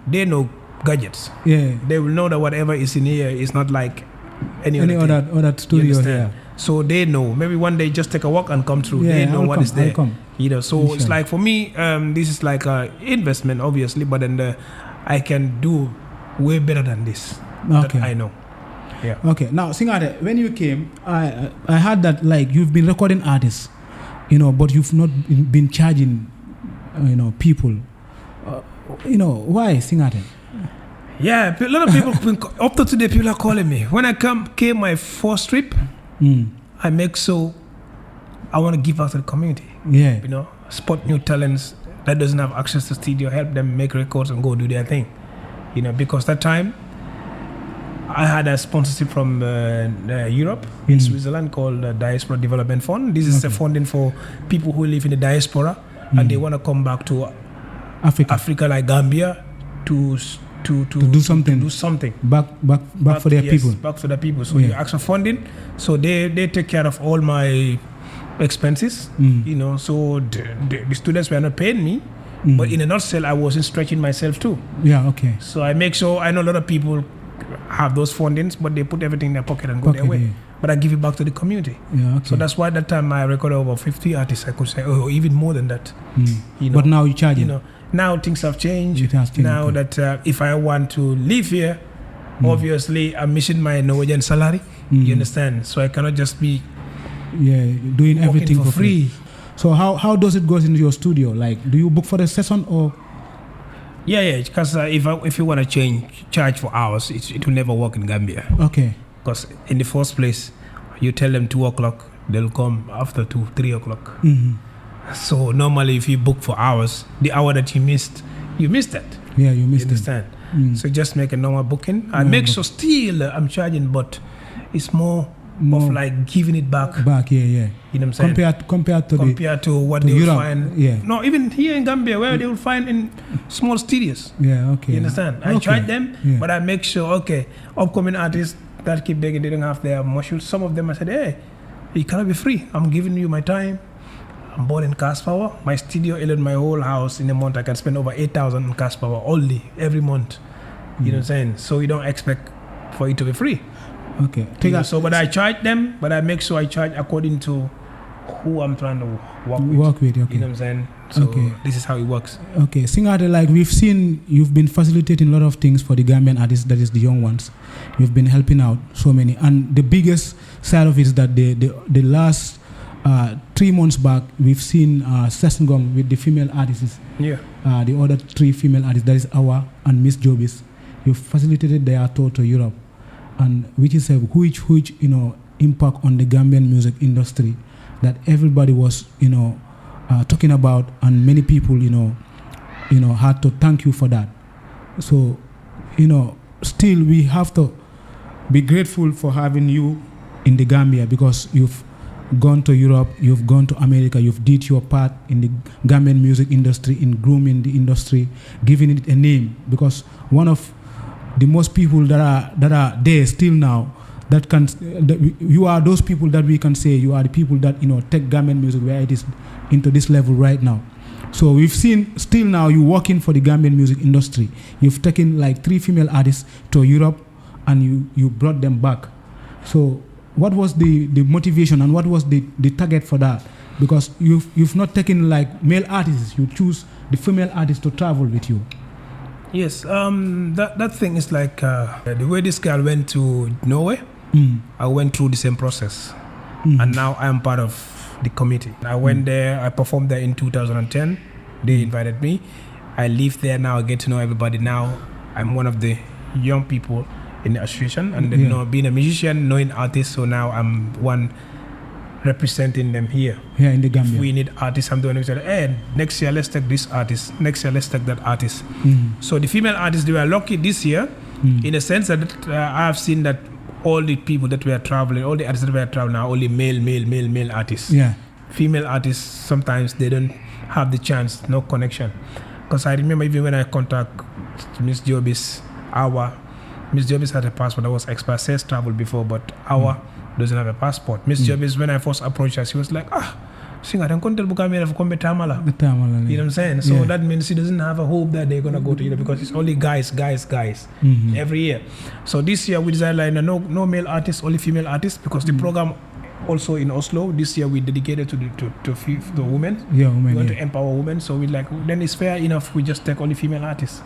they know gadgets. Yeah, they will know that whatever is in here is not like any other studio here. So they know. Maybe one day just take a walk and come through. They know what is there. So it's like for me, this is like an investment, obviously, but then I can do way better than this. Okay, that I know. Yeah. Okay. Now, Singade, when you came, I heard that like you've been recording artists, but you've not been charging, people. Why, Singade? Yeah, a lot of people, up to today, people are calling me. When I came my first trip, I make so I want to give out to the community. Yeah. Spot new talents that doesn't have access to studio, help them make records and go do their thing. Because that time, I had a sponsorship from Europe, in Switzerland, called the Diaspora Development Fund. This is a funding for people who live in the diaspora and they want to come back to Africa like Gambia to do something back for their people. Back for the people. So you ask for funding. So they take care of all my expenses. So the students were not paying me, but in a nutshell, I wasn't stretching myself too. Yeah, okay. So I make sure, I know a lot of people have those fundings, but they put everything in their pocket and go their way. but I give it back to the community. Yeah, okay. So that's why that time I recorded over 50 artists. I could say, or even more than that. But now you charge it. Now things have changed. It has changed. Now that if I want to live here, obviously I'm missing my Norwegian salary. You understand? So I cannot just be doing everything for free. So how does it go into your studio? Like, do you book for the session or? Yeah. Because if you want to charge for hours, it will never work in Gambia. Okay. Because in the first place, you tell them 2 o'clock, they'll come after 2-3 o'clock. So normally, if you book for hours, the hour that you missed that. Yeah, you missed it. Understand? So just make a normal booking. I make sure still I'm charging, but it's more of like giving it back. Yeah. You know what I'm saying? Compared to what they will Europe, find. Yeah. No, even here in Gambia, where they will find in small studios. Yeah, okay. You understand? I charge them, but I make sure, upcoming artists that keep begging, they don't have their muscles. Some of them I said, hey, you cannot be free. I'm giving you my time. I'm born in cash power. My studio, my whole house in a month, I can spend over 8,000 in cash power only every month. You know what I'm saying? So you don't expect for it to be free. Okay. But I charge them, but I make sure I charge according to who I'm trying to work with. Okay. You know what I'm saying? So this is how it works. Okay. Singate, like we've seen, you've been facilitating a lot of things for the Gambian artists, that is the young ones. You've been helping out so many. And the biggest side of it is that the last 3 months back, we've seen Sessingong with the female artists. Yeah. The other 3 female artists, that is Awa and Miss Jobis. You've facilitated their tour to Europe, and which is a huge impact on the Gambian music industry that everybody was talking about, and many people had to thank you for that. So still we have to be grateful for having you in the Gambia, because you've gone to Europe, you've gone to America, you've did your part in the Gambian music industry, in grooming the industry, giving it a name, because one of the most people that are there still now, you are those people that we can say you are the people that take Gambian music where it is into this level right now. So we've seen still now you working for the Gambian music industry. You've taken like 3 female artists to Europe, and you brought them back. So what was the motivation, and what was the target for that? Because you've not taken like male artists, you choose the female artists to travel with you. Yes, that thing is like the way this girl went to Norway. I went through the same process, and now I am part of the committee. I went there, I performed there in 2010. They invited me. I live there now. I get to know everybody now. I'm one of the young people in the association, and then being a musician, knowing artists. So now I'm one representing them here in the Gambia. If we need artists, I'm doing it. Hey, next year let's take this artist. Next year let's take that artist. So the female artists, they were lucky this year, in a sense that I have seen that all the people that were traveling, all the artists that were traveling are only male artists. Yeah. Female artists, sometimes they don't have the chance, no connection. Because I remember even when I contact Miss Jobis, Miss Jobis had a passport that was expired, says travel before, but doesn't have a passport. Miss Jobis, when I first approached her, she was like, Singa, don't tell Bukamira for come Tamala. You know what I'm saying? So that means she doesn't have a hope that they're going to go to Europe, because it's only guys every year. So this year we decided like no male artists, only female artists, because the program also in Oslo this year we dedicated to the women. Yeah, women. We want to empower women. So we like, then it's fair enough we just take only female artists.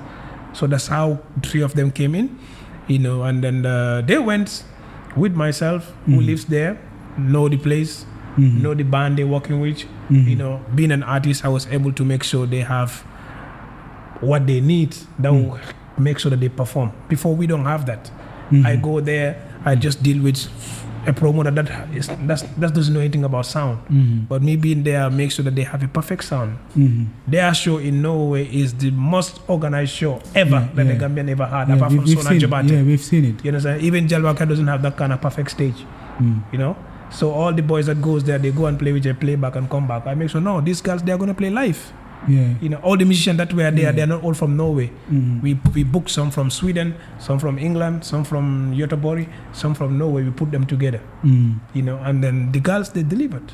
So that's how 3 of them came in, and then they went with myself, who lives there, know the place, know the band they're working with. Being an artist, I was able to make sure they have what they need that will make sure that they perform. Before, we don't have that. I go there, I just deal with a promoter that doesn't know anything about sound. But me being there, make sure that they have a perfect sound. Their show in Norway is the most organized show ever that the Gambian ever had, apart from Sona Jabate. Yeah, we've seen it. You understand? Even Jalwaka doesn't have that kind of perfect stage. So all the boys that goes there, they go and play with a playback and come back. I make sure, no, these girls, they're going to play live. All the musicians that were there, they're not all from Norway. We booked some from Sweden, some from England, some from Göteborg, some from Norway. We put them together, and then the girls, they delivered.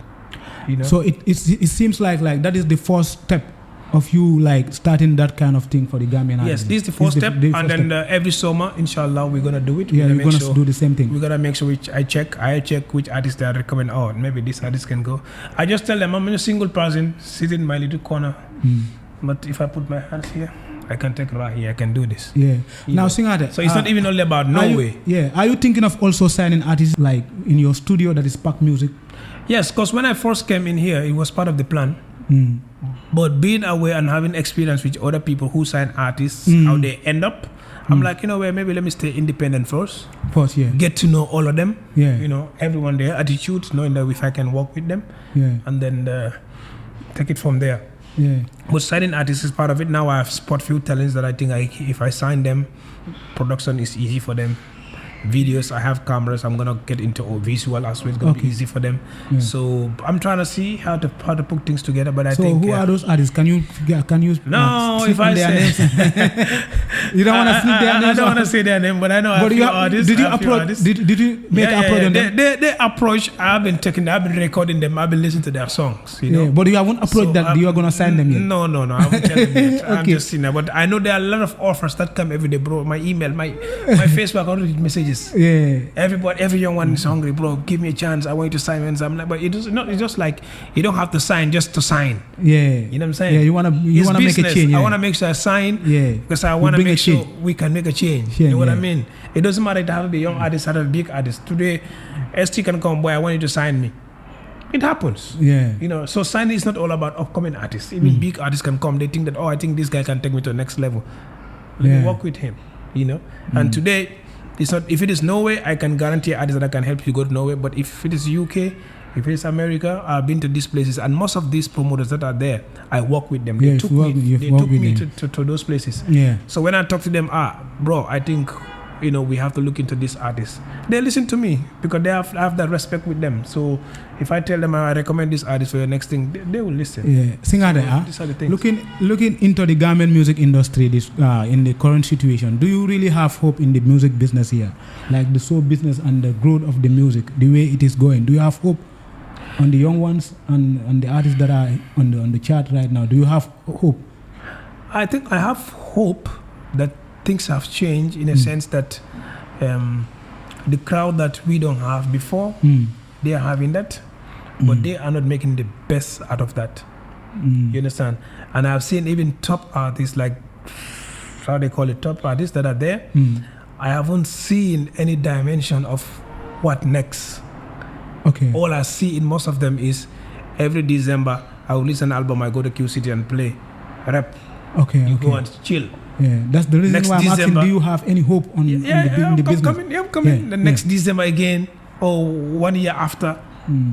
So it seems like that is the first step of you like starting that kind of thing for the Gambian artists? Yes, this is the first step, and then every summer, inshallah, we're gonna do it. Yeah, we're gonna do the same thing. We're gonna make sure I check which artists they recommend. Oh, maybe this artist can go. I just tell them I'm a single person sitting in my little corner, but if I put my hands here, I can take right here. I can do this. Yeah. Now, Singate. So it's not even only about Norway. Are you thinking of also signing artists like in your studio that is Spark Music? Yes, because when I first came in here, it was part of the plan. But being aware and having experience with other people who sign artists, how they end up, I'm like, maybe let me stay independent first. First, yeah. Get to know all of them. Yeah. Everyone, their attitude, knowing that if I can work with them. Yeah. And then take it from there. Yeah. But signing artists is part of it. Now I have spot few talents that I think if I sign them, production is easy for them. Videos, I have cameras. I'm gonna get into visual as well. It's gonna be easy for them. Yeah. So I'm trying to see how to put things together. But I think. So who are those artists? Can you? No, if I say you don't want to snip their names. I don't want to say their name, but I know a few artists. Did you approach? Did you make an approach on them? They approach. I've been recording them. I've been listening to their songs. Yeah, but you haven't approached that you are gonna sign them yet. No. I haven't tell them yet. I'm just seeing that. But I know there are a lot of offers that come every day, bro. My email, my Facebook, I read messages. Yeah. Every young one is hungry, bro. Give me a chance. I want you to sign. And I'm like, but it's just like you don't have to sign just to sign. Yeah. You know what I'm saying? Yeah. You wanna make a change. Yeah. I wanna make sure I sign. Yeah. Because I wanna make sure we can make a change. You know what I mean? It doesn't matter to have a young artist or a big artist. Today, ST can come, boy. I want you to sign me. It happens. Yeah. So signing is not all about upcoming artists. Even big artists can come. They think that, I think this guy can take me to the next level. Let me work with him. And today, it's not. If it is Norway, I can guarantee artists that I can help you go to Norway. But if it is UK, if it is America, I've been to these places, and most of these promoters that are there, I work with them. They took me to those places. Yeah. So when I talk to them, bro, I think we have to look into this artist. They listen to me because I have that respect with them. So if I tell them I recommend this artist for your next thing, they will listen. Yeah. These are the things. Looking into the Gambian music industry in the current situation, do you really have hope in the music business here? Like the soul business and the growth of the music, the way it is going. Do you have hope on the young ones and the artists that are on the chart right now? Do you have hope? I think I have hope that things have changed in a sense that the crowd that we don't have before, they are having that, but they are not making the best out of that. You understand? And I've seen even top artists, like how they call it, top artists that are there. I haven't seen any dimension of what next. Okay. All I see in most of them is every December I will listen to an album, I go to Q City and play rap. Okay. Go and chill. Yeah, that's the reason why I'm asking, do you have any hope on the business? I'm coming. The next December again, or 1 year after,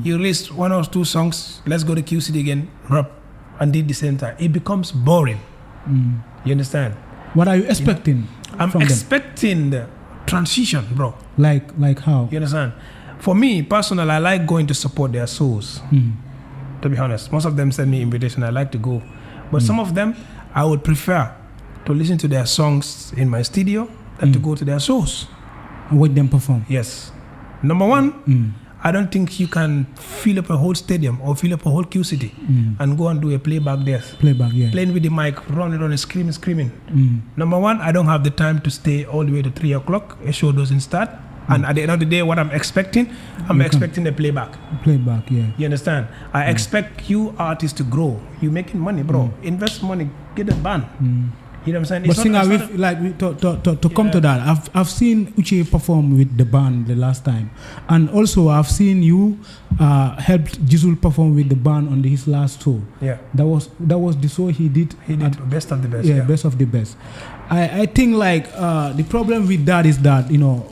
you release 1 or 2 songs, let's go to Q City again, rap, and did the same time. It becomes boring. You understand? What are you expecting I'm from expecting the transition, bro. Like how? You understand? For me, personally, I like going to support their shows. To be honest, most of them send me invitation. I like to go. But some of them, I would prefer to listen to their songs in my studio than to go to their shows. And watch them perform. Yes. Number one, I don't think you can fill up a whole stadium or fill up a whole Q City and go and do a playback there. Playing with the mic, running, screaming. Number one, I don't have the time to stay all the way to 3 o'clock. A show doesn't start. And at the end of the day, what I'm expecting, expecting a playback. Yeah. You understand? I expect you artists to grow. You making money, bro. Invest money, get a band. You know what I'm saying? But to come to that, I've seen Uche perform with the band the last time, and also I've seen you helped Jizzle perform with the band on his last tour. Yeah, that was the show he did. He did best of the best. Yeah, best of the best. I think the problem with that is that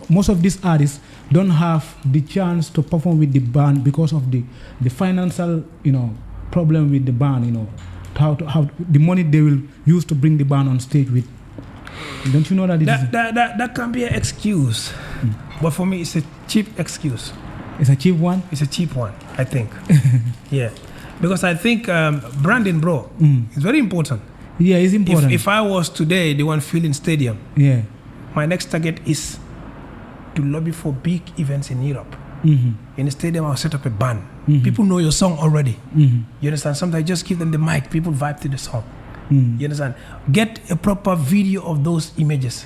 most of these artists don't have the chance to perform with the band because of the financial problem with the band. How the money they will use to bring the band on stage with. Don't you know that that can be an excuse, but for me it's a cheap excuse. It's a cheap one. It's a cheap one, I think. Yeah, because I think branding, bro, is very important. Yeah, it's important. If I was today the one filling stadium, my next target is to lobby for big events in Europe. In the stadium, I'll set up a band. People know your song already. You understand? Sometimes just give them the mic. People vibe to the song. Mm. You understand? Get a proper video of those images.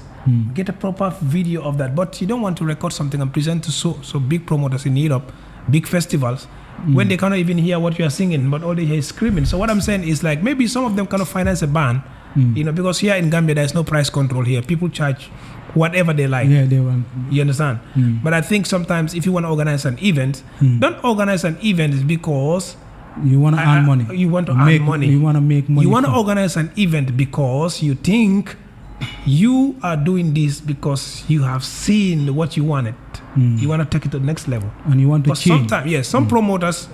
Get a proper video of that. But you don't want to record something and present to so big promoters in Europe, big festivals, when they cannot even hear what you are singing, but all they hear is screaming. So what I'm saying is like maybe some of them cannot finance a band, you know, because here in Gambia there is no price control here. People charge whatever they like. Yeah, they want. You understand? But I think sometimes if you want to organize an event, don't organize an event because you want to earn money. You want to earn money. You want to make money. You want to organize an event because you think you are doing this because you have seen what you wanted. You want to take it to the next level. And you want to change. Sometimes, yes, some promoters,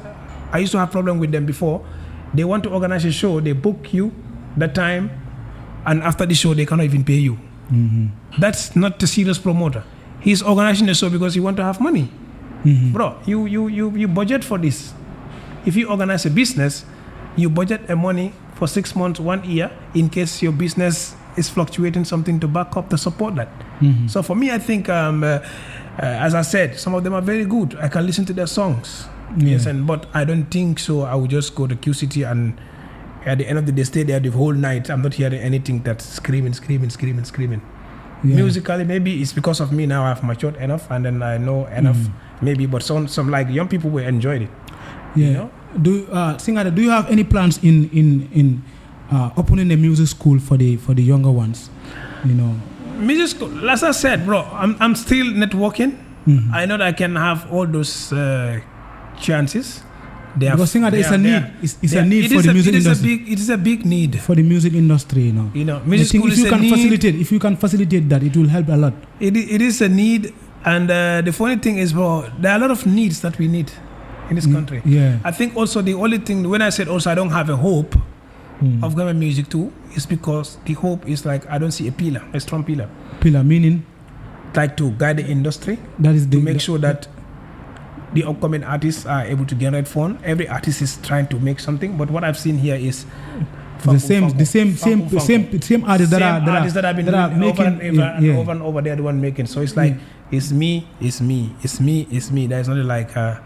I used to have problem with them before. They want to organize a show, they book you that time, and after the show, they cannot even pay you. That's not a serious promoter. He's organizing a show because he want to have money. Bro, you budget for this. If you organize a business, you budget a money for 6 months, 1 year, in case your business is fluctuating, something to back up to support that. So for me, I think, as I said, some of them are very good. I can listen to their songs. Yes, but I don't think so. I will just go to QCT and at the end of the day stay there the whole night. I'm not hearing anything that's screaming. Musically, maybe it's because of me now. I've matured enough and then I know enough. Maybe, but some like young people will enjoy it. Yeah. You know? Singade, do you have any plans in opening a music school for the younger ones? You know, music school. As I said, bro, I'm still networking. I know that I can have all those chances. Because Singade is a need. It's a need for the music industry. It is a big need for the music industry. You know, music school is a need. If you can facilitate that, it will help a lot. It is a need, and the funny thing is, bro, there are a lot of needs that we need in this country. Yeah. I think also the only thing, when I said also I don't have a hope of Gambian music too, is because the hope is like I don't see a strong pillar. Pillar meaning? Like to guide the industry. That is to make sure that the upcoming artists are able to generate funds. Every artist is trying to make something, but what I've seen here is the same artists that have been making over and over. They're the one making. So it's like it's me. There's not like a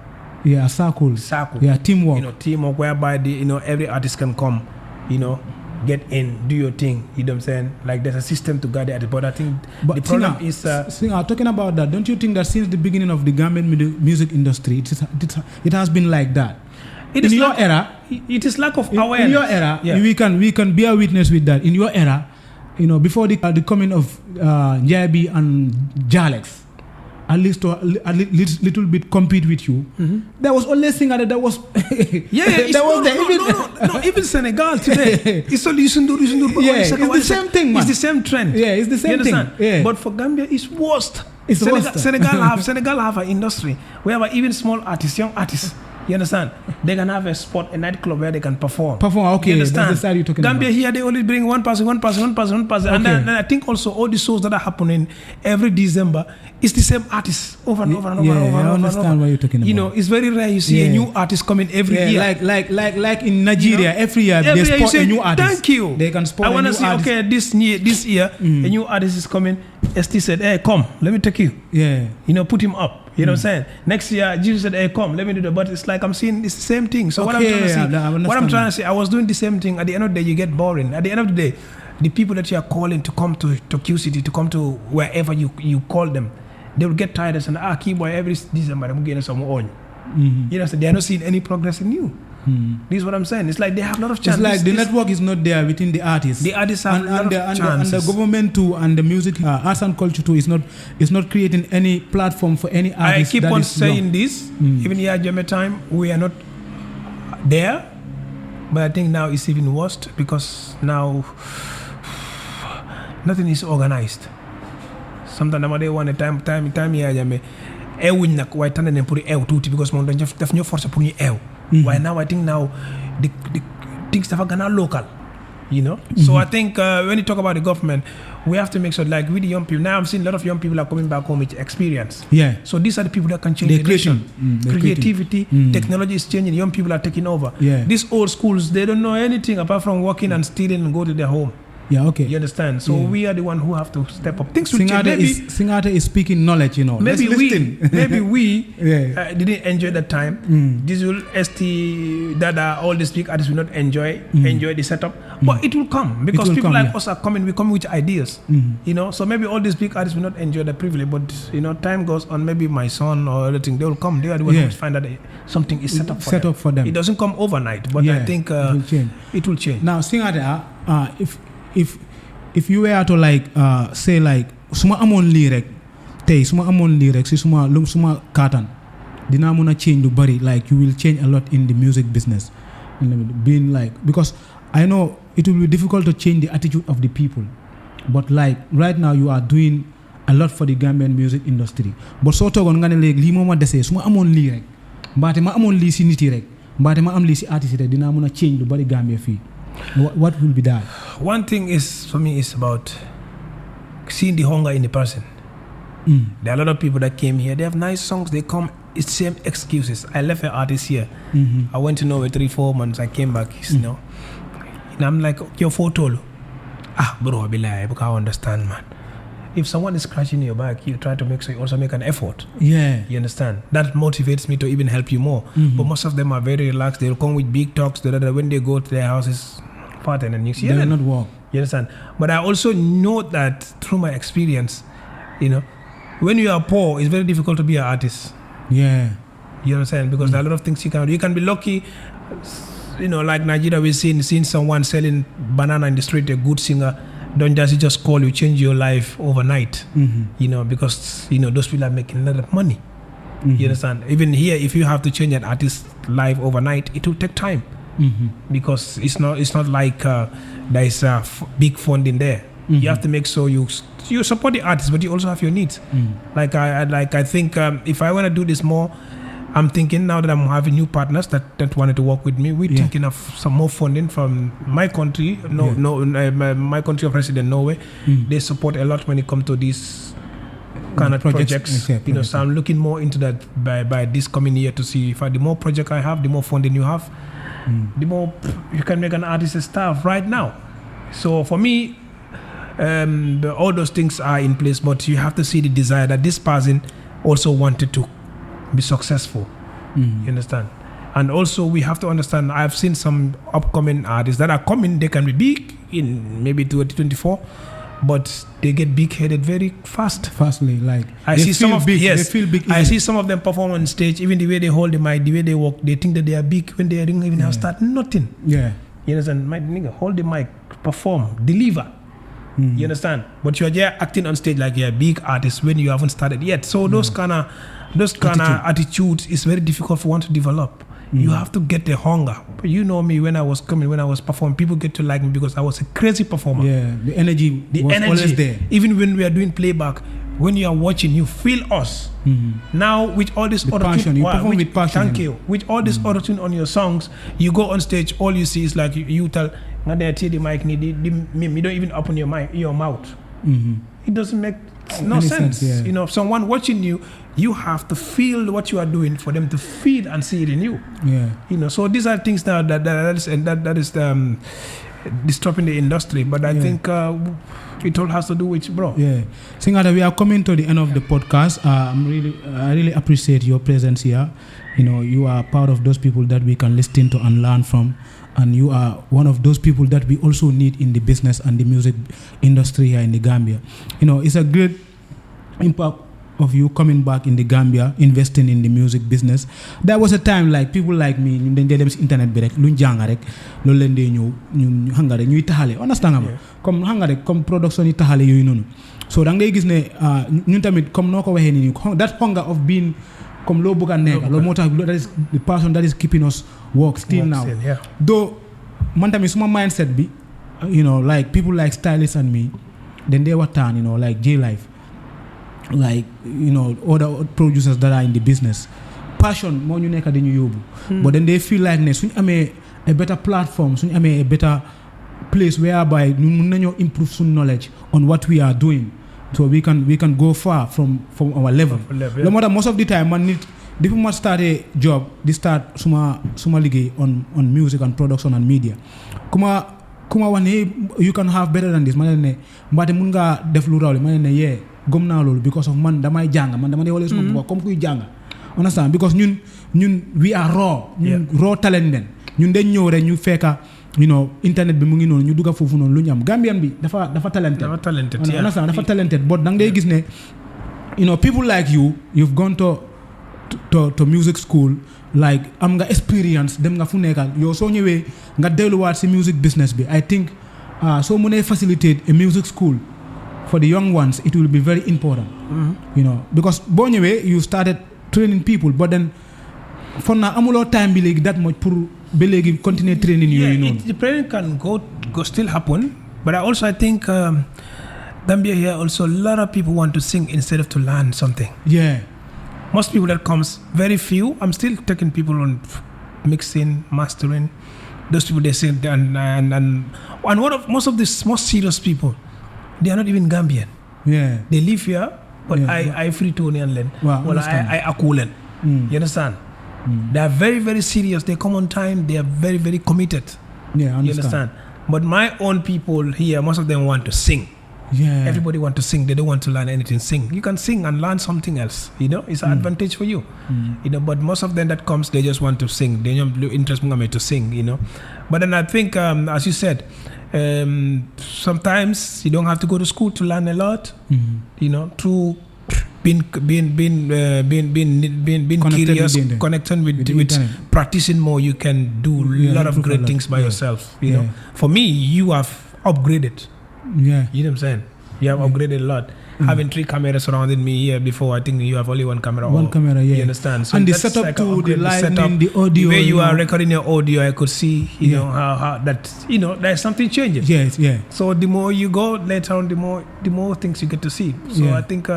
circle. Yeah, teamwork. You know, teamwork whereby every artist can come. You know, get in, do your thing. You know what I'm saying? Like there's a system to guide the artist. But I think the problem is talking about that. Don't you think that since the beginning of the Gambian music industry, it has been like that? In your era, it is lack of awareness. In your era, we can bear witness with that. In your era, before the coming of Njabi and Jalex, at least a little bit compete with you. There was always Singade that was even Senegal today. It's all listen to. It's the same thing, man. It's the same trend. Yeah, it's the same thing. Yeah. But for Gambia, it's worst. Senegal have an industry where even small artists, young artists, you understand? They can have a nightclub where they can perform. Okay, that's the side you're talking Gambia about. here, they only bring one person. Okay. And then I think also all the shows that are happening every December, it's the same artists over and over. I understand what you're talking about. You know, it's very rare you see a new artist coming every year. Like in Nigeria, every year they spot a new artist. Thank you. They can spot I want to see, artist. okay, this year, a new artist is coming. ST said, hey, come, let me take you. Yeah. You know, put him up. You know what I'm saying? Next year, Jesus said, hey, come, let me do that. But it's like I'm seeing it's the same thing. So what I'm trying to say, I was doing the same thing. At the end of the day, you get boring. At the end of the day, the people that you are calling to come to QCity, to come to wherever you call them, they will get tired and say, keyboy, every December, I'm getting some on. You know, so they are not seeing any progress in you. This is what I'm saying. It's like they have a lot of chances. It's like the network is not there within the artists. The artists have a lot of chances. And the government too, and the music, arts and culture too, is not creating any platform for any artist. I keep on saying this. Even here at Jamaica time, we are not there. But I think now it's even worse because now nothing is organized. Sometimes they want a time here, Jamaica. Ewuñ nak way tan nañ pour ew tuuti because moom dañ def ñu forcer pour ñu ew. Why now I think now the things dafa gonna local, you know. So I think when you talk about the government, we have to make sure like with the young people. Now I'm seeing a lot of young people are coming back home with experience. Yeah. So these are the people that can change the nation. Creativity, technology is changing. Young people are taking over. Yeah. These old schools, they don't know anything apart from working and stealing and go to their home. Yeah, okay. You understand? So we are the one who have to step up. Things will change. Singata is speaking knowledge, you know. Maybe we Yeah. didn't enjoy that time. This will ST Dada, all these big artists will not enjoy the setup. But it will come because people like us are coming. We come with ideas, you know. So maybe all these big artists will not enjoy the privilege, but you know, time goes on. Maybe my son or other thing, they will come. They are the ones who find that something is set up for them. It doesn't come overnight, but I think it will change. Now, Singata, if you were to like say like suma amon li rek tay suma amon li rek si suma katan dina muna change lu bari, like you will change a lot in the music business, being like, because I know it will be difficult to change the attitude of the people, but like right now you are doing a lot for the Gambian music industry. But so togon nga ne leg li moma dessé suma amon li rek mbaté ma amon li si niti rek mbaté ma am li si artiste rek dina muna change lu bari Gambia fi. What will be that? One thing is for me is about seeing the hunger in the person. There are a lot of people that came here. They have nice songs. They come. It's same excuses. I left an artist here. I went to Norway 3-4 months. I came back. You know, and I'm like, your photo. Bro, I be like, I can't understand, man. If someone is scratching your back, you try to make sure you also make an effort. Yeah. You understand? That motivates me to even help you more. But most of them are very relaxed. They'll come with big talks. When they go to their houses, part and you see they will not walk. You understand? But I also know that through my experience, you know, when you are poor, it's very difficult to be an artist. Yeah. You understand? Because there are a lot of things you can do. You can be lucky, you know, like Nigeria, we've seen someone selling banana in the street, a good singer. Don't just call you, change your life overnight. You know, because, you know, those people are making a lot of money. You understand? Even here, if you have to change an artist's life overnight, it will take time. Because it's not like there is a big funding there. You have to make sure you support the artist, but you also have your needs. Like I think if I want to do this more, I'm thinking now that I'm having new partners that wanted to work with me. We're thinking of some more funding from my country. My country of resident, Norway. They support a lot when it comes to these kind of projects. You know, so I'm looking more into that by this coming year to see if the more project I have, the more funding you have, the more you can make an artist a star right now. So for me, all those things are in place, but you have to see the desire that this person also wanted to be successful. You understand? And also we have to understand, I've seen some upcoming artists that are coming, they can be big in maybe 2024, but they get big-headed very fastly. Like I see some of big. They feel big. I see some of them perform on stage, even the way they hold the mic, the way they walk, they think that they are big when they don't even have started nothing. Yeah. You understand? My nigga, hold the mic, perform, deliver. You understand? But you are there acting on stage like you're a big artist when you haven't started yet. So those kind of attitudes is very difficult for one to develop. You have to get the hunger. But you know me, when I was performing, people get to like me because I was a crazy performer. Yeah, the energy was always there. Even when we are doing playback, when you are watching, you feel us. Now with all this passion, you perform with passion. Thank you. With all this auto-tune on your songs, you go on stage, all you see is like you tell, the mic, you don't even open your mouth. It doesn't make no sense. Yeah. You know, someone watching you, you have to feel what you are doing for them to feel and see it in you. Yeah. You know, so these are things now that is disturbing the industry. But I think it all has to do with bro. Yeah. Singata, we are coming to the end of the podcast. I really appreciate your presence here. You know, you are part of those people that we can listen to and learn from. And you are one of those people that we also need in the business and the music industry here in the Gambia. You know, it's a great impact of you coming back in the Gambia, investing in the music business. There was a time like people like me, ñu dañ dem ci internet bi rek luñ jàng rek loolu leen dee ñëw ñun xam nga rek ñuy taxale understand nga comme xam nga rek comme production yi taxale yooyu noonu. So da ngay gis ne ñun tamit comme noo ko waxee nii that hunger of being comme loo bëgg a nekk loolu moo tax that is the person that is keeping us work still now. Though man tamit suma mindset bi, you know, like people like stylists and me, then they waxtaan, you know, like J Life, like, you know, other producers that are in the business. Passion moo ñu nekk dañu yóbbu. But then they feel like ne suñu amee a better platform, suñu amee a better place whereby ñu mun nañoo improve suñu knowledge on what we are doing. So we can go far from our level. No matter most of the time, man need depuis ma starté job di start suma liggéey on music and production and media. Kuma kuma wax ne you can have better than this ma ne mbaate mun ngaa def lu raw li ma ne yee gëm naa loolu because of man damay jàng man dama dee wala suma bopp comme kuy jàng understand because ñun we are raw ñun raw talent den ñun dañ ñëw rek ñu fekka internet bi mu ngi noonu ñu dugga foofu noonu lu ñu am Gambian bi dafa talented understand dafa talented but dang day gis ne people like you've gone to music school like am nga experience dem nga fu nekkal yow soo ñëwee nga delluwaat si music business bi I think soo mënee facilitate a music school for the young ones it will be very important because boo ñëwee you started training people but then for now amuloo time bi léegi that much pour ba léegi continue training yooyu noonu. The training can go still happen but I think Gambia here also a lot of people want to sing instead of to learn something. Most people that comes, very few. I'm still taking people on mixing, mastering. Those people they sing and most of these most serious people, they are not even Gambian. They live here, but I free to and learn. Well, I akulen. You understand? They are very, very serious. They come on time. They are very, very committed. You understand? But my own people here, most of them want to sing. Everybody want to sing. They don't want to learn anything. Sing. You can sing and learn something else. It's an advantage for you. But most of them that comes, they just want to sing. They don't interest me to sing. But then I think, as you said, sometimes you don't have to go to school to learn a lot. Through being curious, connecting with practicing more, you can do a lot of great things by yourself. For me, you have upgraded. You know what I'm saying? You have upgraded a lot. Having 3 cameras surrounding me here before, I think you have only 1 camera. One camera, You understand? So and the setup too, the lighting, the audio. The way you are recording your audio, I could see, how that, there's something changing. So the more you go later on, the more things you get to see. So I think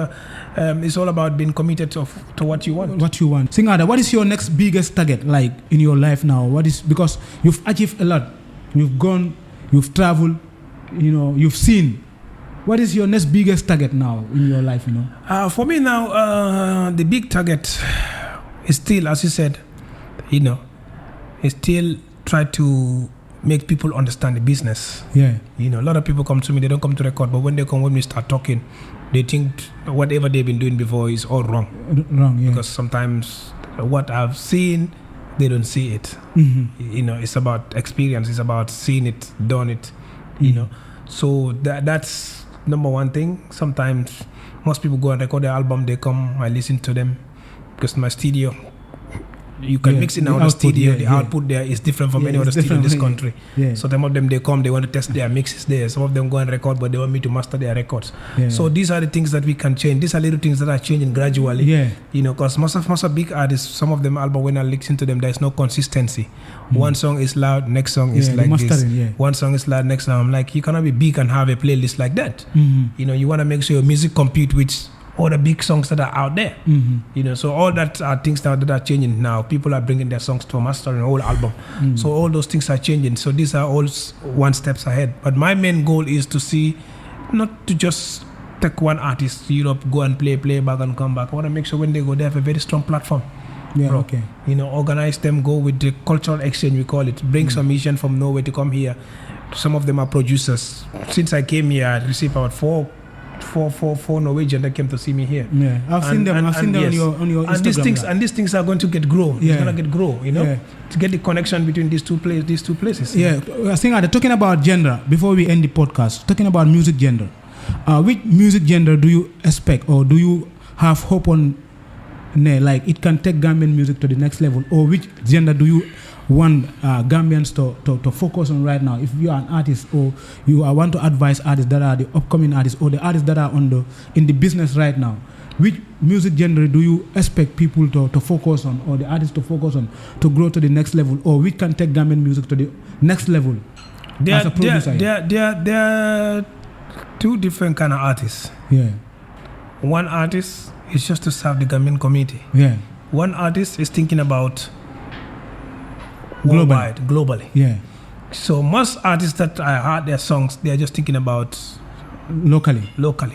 it's all about being committed to what you want. Singada, what is your next biggest target like in your life now? Because you've achieved a lot. You've gone, you've traveled, you've seen. What is your next biggest target now in your life, For me now, the big target is still, as you said, is still try to make people understand the business. A lot of people come to me, they don't come to record, but when we start talking, they think whatever they've been doing before is all wrong. Because sometimes what I've seen, they don't see it. It's about experience, it's about seeing it, done it, So that's number one thing. Sometimes most people go and record the album, they come, I listen to them because my studio, you can mix in our studio. The output there is different from any other studio in this country. So some of them, they come, they want to test their mixes there. Some of them go and record, but they want me to master their records. So these are the things that we can change. These are little things that are changing gradually. Because most of big artists, some of them album, when I listen to them, there is no consistency. One song is loud, next song is like this. One song is loud, next song. I'm like, you cannot be big and have a playlist like that. You want to make sure your music compete with all the big songs that are out there. So all that are things that are changing now. People are bringing their songs to a master and a whole album. So all those things are changing. So these are all one steps ahead. But my main goal is to see, not to just take one artist to Europe, go and play back and come back. I want to make sure when they go, they have a very strong platform. Organize them, go with the cultural exchange, we call it. Bring some musicians from nowhere to come here. Some of them are producers. Since I came here, I received about four Norwegian that came to see me here. I've seen them on your Instagram. And these things are going to grow. It's going to grow, to get the connection between these two places. I think talking about genre, before we end the podcast, talking about music genre, which music genre do you expect or do you have hope on, like it can take Gambian music to the next level, or which genre do you want Gambians to focus on right now? If you are an artist or you want to advise artists that are the upcoming artists or the artists that are in the business right now, which music genre do you expect people to focus on, or the artists to focus on, to grow to the next level, or which can take Gambian music to the next level as a producer? There are 2 different kind of artists. One artist is just to serve the Gambian community. One artist is thinking about globally. So most artists that I heard their songs, they are just thinking about locally. You know what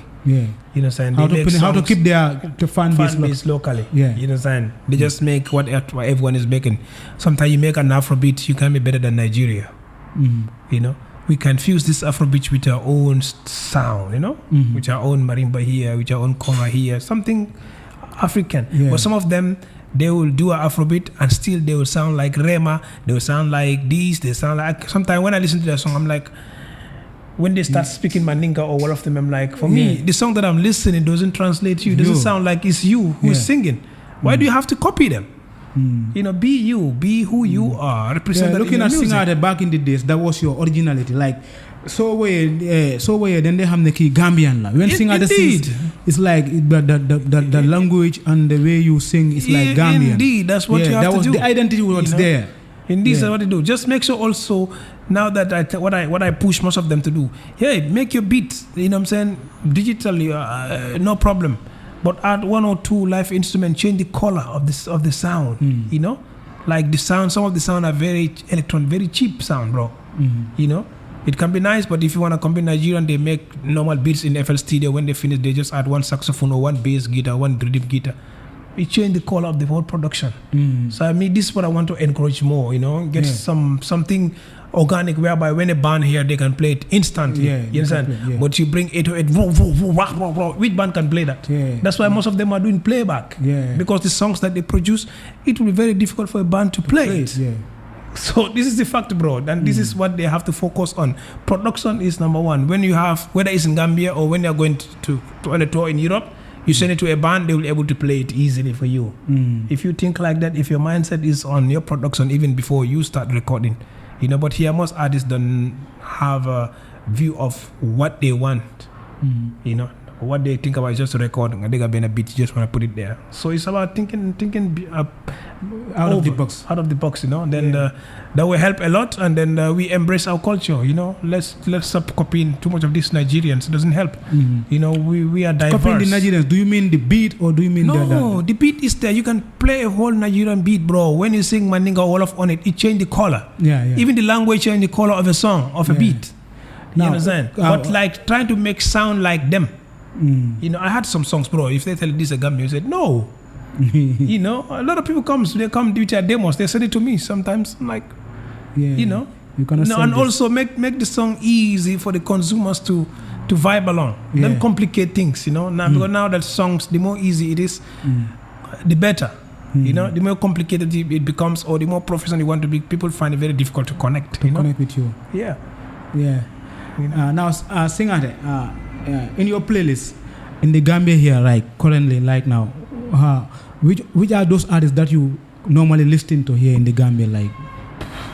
I'm saying? How to keep their fan base locally. You know what I'm saying? They just make what everyone is making. Sometimes you make an Afrobeat, you can be better than Nigeria. we can fuse this Afrobeat with our own sound, you know, with our own marimba here, with our own conga here, something African. Yeah. But some of them, they will do an Afrobeat and still they will sound like Rema, they will sound like this, they sound like, sometimes when I listen to that song, I'm like, when they start speaking Mandinka or one of them, I'm like, for me, the song that I'm listening doesn't translate to you, doesn't sound like it's you who's singing. Why do you have to copy them? You know, be you, be who you are, represent that looking in your at music. singer back in the days, that was your originality. Like, so where then they have the key Gambian la. When singer sings, it's like the language and the way you sing is like Gambian. Indeed, that's what you have to do. The identity was there. Indeed, that's what they do. Just make sure also, now that what I push most of them to do, make your beat, you know what I'm saying, digitally, no problem. But add one or two live instruments, change the color of the sound, you know? Like the sound, some of the sound are very very cheap sound, bro. You know? It can be nice, but if you want to copy Nigerian, they make normal beats in FL Studio. When they finish, they just add one saxophone or one bass guitar, one rhythm guitar. It change the color of the whole production. So I mean, this is what I want to encourage more, you know? Get something organic whereby when a band here, they can play it instantly. You understand? But you bring 808, which band can play that? That's why most of them are doing playback. Because the songs that they produce, it will be very difficult for a band to play it. So this is the fact, bro, and this is what they have to focus on. Production is number one. When you have, whether it's in Gambia or when you're going to on a tour in Europe, you send it to a band, they will be able to play it easily for you. If you think like that, if your mindset is on your production even before you start recording, you know. But here most artists don't have a view of what they want, you know. What they think about is just a record, and they got a beat, you just want to put it there. So it's about thinking out of the box, you know. Then that will help a lot, and then we embrace our culture, you know. Let's stop copying too much of these Nigerians. It doesn't help. You know, we are diverse. Copying the Nigerians, do you mean the beat or do you mean the beat is there. You can play a whole Nigerian beat, bro. When you sing Mandinka Wolof on it, it change the color. Even the language change the color of a song, of a beat. You understand? But like trying to make sound like them. You know, I had some songs, bro. If they tell you this is a Gambian, you said no. You know, a lot of people come with their demos. They send it to me sometimes. I'm like, you know, and also make the song easy for the consumers to vibe along. Don't complicate things, you know. Now because now that songs, the more easy it is, the better. You know, the more complicated it becomes, or the more professional you want to be, people find it very difficult to connect. Connect with you. Yeah. You know? Now, singer, in your playlist in the Gambia here, like currently, like now, which are those artists that you normally listen to here in the Gambia? Like,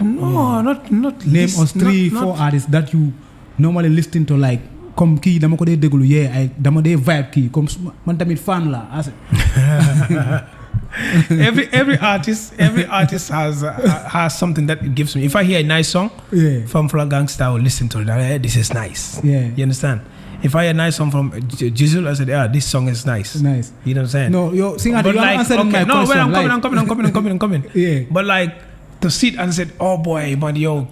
not name us 3-4 artists that you normally listen to. Like, comme kii dama ko dee déglu ay dama dee vibe kii comme man tamit fan la. Every artist has something that it gives me. If I hear a nice song from Fula Gangsta, I will listen to it. This is nice. You understand? If I hear a nice song from Jizzle, I said, this song is nice. Nice. You know what I'm saying? No, yo, singer, you answering my question. I'm coming. But like, to sit and say, oh boy, but yo,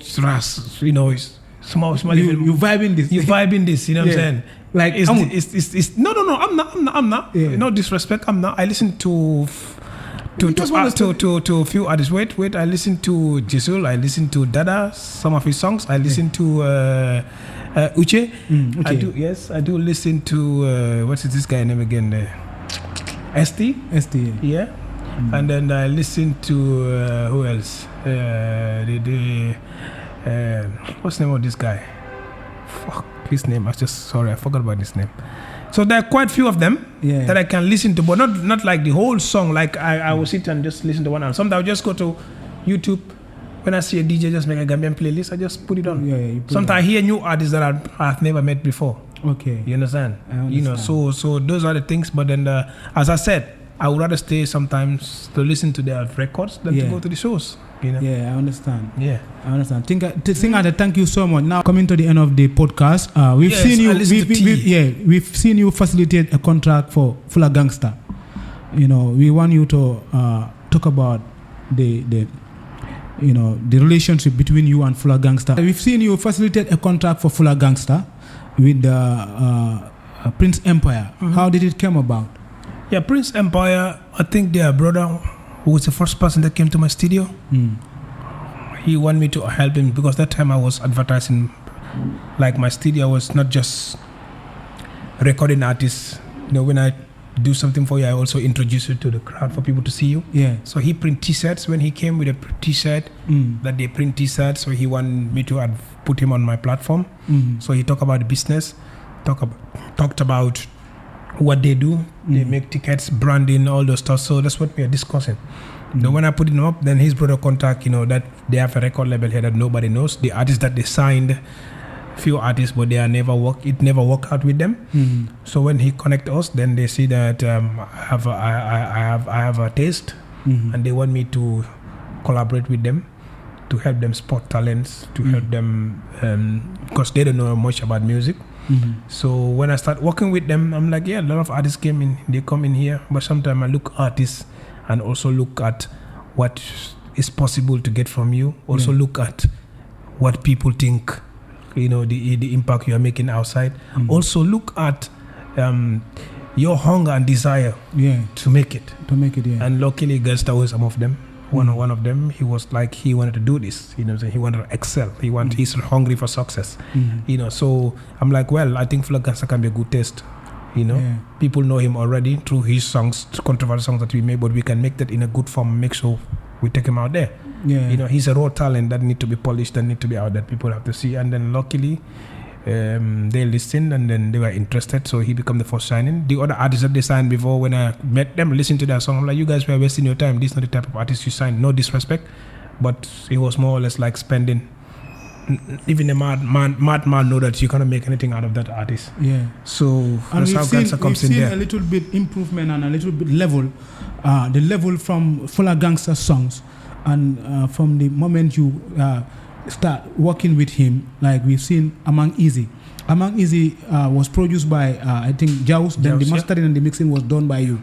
you know, it's small. You vibing this. You vibing this, you know what I'm saying? Like, it's no, I'm not. No disrespect, I'm not. I listen to a few artists. Wait, I listen to Jizzle, I listen to Dada, some of his songs, I listen to Uche. I do listen to what is this guy name again? ST. And then I listen to who else? What's the name of this guy? Fuck his name. I forgot about his name. So there are quite few of them that I can listen to, but not like the whole song. Like I will sit and just listen to one album. Sometimes I'll just go to YouTube. When I see a DJ just make a Gambian playlist, I just put it on. Sometimes I hear new artists that I've never met before. Okay. You understand? You know, so those are the things. But then, as I said, I would rather stay sometimes to listen to their records than to go to the shows. You know? I understand. I understand. Singer, thank you so much. Now coming to the end of the podcast, we've seen you facilitate a contract for Fula Gangsta. You know, we want you to talk about the relationship between you and Fula Gangsta. We've seen you facilitate a contract for Fula Gangsta with Prince Empire. How did it come about? Yeah, Prince Empire, I think their brother, who was the first person that came to my studio, he wanted me to help him because that time I was advertising like my studio was not just recording artists. You know, when I do something for you, I also introduce you to the crowd for people to see you. Yeah. So he print T-shirts. When he came with a T-shirt, that they print T-shirts, so he wanted me to put him on my platform. So he talked about the business, talked about what they do. They make tickets, branding, all those stuff. So that's what we are discussing. Then when I put him up, then his brother contact, that they have a record label here that nobody knows. The artists that they signed, few artists, but it never worked out with them. So when he connect us, then they see that I have a taste, and they want me to collaborate with them to help them spot talents, to help them because they don't know much about music. So when I start working with them, I'm like, yeah, a lot of artists they come in here, but sometimes I look artists and also look at what is possible to get from you. Also look at what people think, the impact you are making outside. Also look at your hunger and desire to make it. And luckily, Gangsta was some of them. One of them, he was like, he wanted to do this. He wanted to excel. He's hungry for success. So I'm like, well, I think Gangsta can be a good test. People know him already through his songs, controversial songs that we made, but we can make that in a good form, make sure we take him out there. He's a raw talent that need to be polished, that need to be out that people have to see. And then luckily, they listened and then they were interested, so he became the first signing. The other artists that they signed before, when I met them, listened to their song, I'm like, you guys were wasting your time. This is not the type of artist you signed. No disrespect, but it was more or less like spending. Even a madman know that you cannot make anything out of that artist. So and that's how Gangsta comes in there. We've seen a little bit improvement and a little bit level, the level from Fuller Gangsta songs, and from the moment you start working with him, like we've seen Among Easy. Among Easy was produced by I think Jaws. Then the mastering and the mixing was done by you.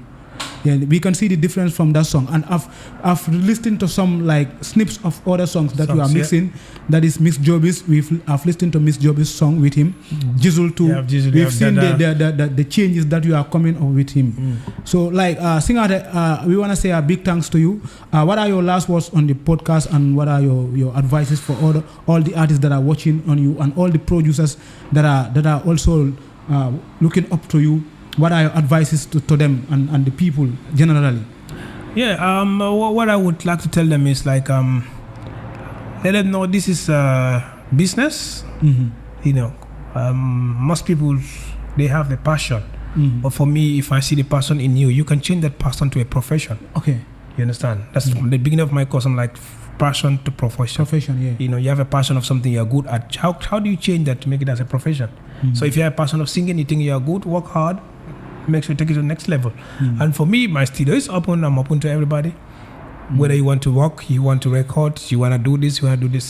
We can see the difference from that song, and I've listened to some like snips of other songs that you are mixing. That is Miss Joby's. I've listened to Miss Joby's song with him. Jizzle too. We've seen the changes that you are coming up with him. So like Singate, we want to say a big thanks to you. What are your last words on the podcast, and what are your advices for all the artists that are watching on you, and all the producers that are also looking up to you? What are your advices to them and the people generally? What I would like to tell them is like, let them know this is business. Most people, they have the passion. But for me, if I see the passion in you, you can change that passion to a profession. Okay. You understand? That's from the beginning of my course. I'm like, passion to profession. You have a passion of something you're good at. How do you change that to make it as a profession? So if you have a passion of singing, you think you're good, work hard, make sure you take it to the next level. And for me, my studio is open. I'm open to everybody. Whether you want to work, you want to record, you want to do this,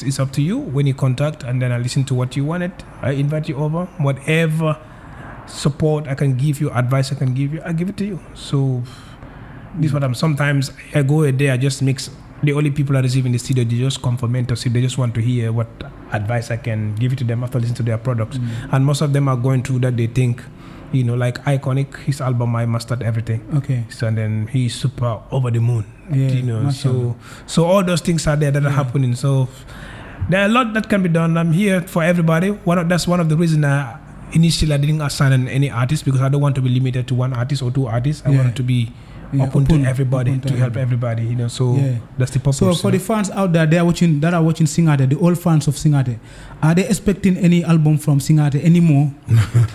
it's up to you. When you contact, and then I listen to what you wanted, I invite you over. Whatever support I can give you, advice I can give you, I give it to you. So this is what sometimes I go a day, I just mix. The only people I receive in the studio, they just come for mentorship. They just want to hear what advice I can give it to them after listening to their products. And most of them are going through that. They think, like Iconic, his album, I mastered everything. Okay. So and then he's super over the moon. So all those things are there that are happening. So there are a lot that can be done. I'm here for everybody. That's one of the reasons initially I didn't assign any artist, because I don't want to be limited to one artist or two artists. I wanted to be open to everybody, to help everybody, so that's the purpose. So for the fans out there, that are watching Singate, the old fans of Singate, are they expecting any album from Singate anymore?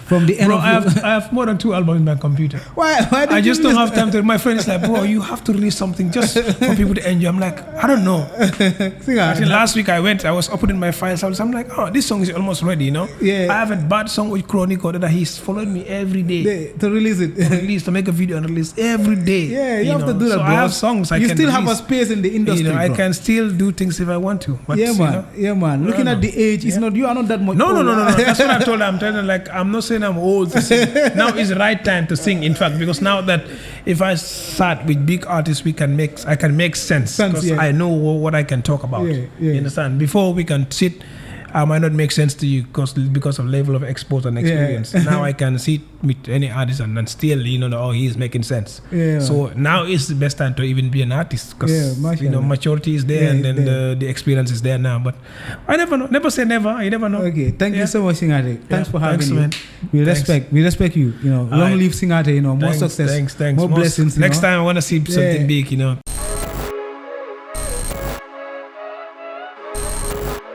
From the end bro, I have more than 2 albums in my computer. Why I just don't have time to. My friend is like, bro, you have to release something just for people to enjoy. I'm like, I don't know. Actually, last week I was opening my files. I'm like, oh, this song is almost ready, I have a bad song with Chronicle that he's following me every day to release it. To make a video and release every day. Yeah, you have to do that, so bro. I have songs I can still release. have a space in the industry, I can still do things if I want to. But, man. Looking at the age, it's not, you are not that much. No. That's what I told her. I'm telling her, like, I'm not saying I'm old to sing. Now is the right time to sing, in fact, because now that if I start with big artists, I can make sense because I know what I can talk about. You understand? Before we can sit might not make sense to you because of level of exposure and experience. Now I can sit with any artist and still, he's making sense. Yeah. So now is the best time to even be an artist because, maturity is there and then the experience is there now. But I never know. Never say never. You never know. Okay. Thank you so much, Singate. Thanks for having me. Man. We respect you. Long live Singate. More success. Thanks. More blessings. Next time I want to see something big.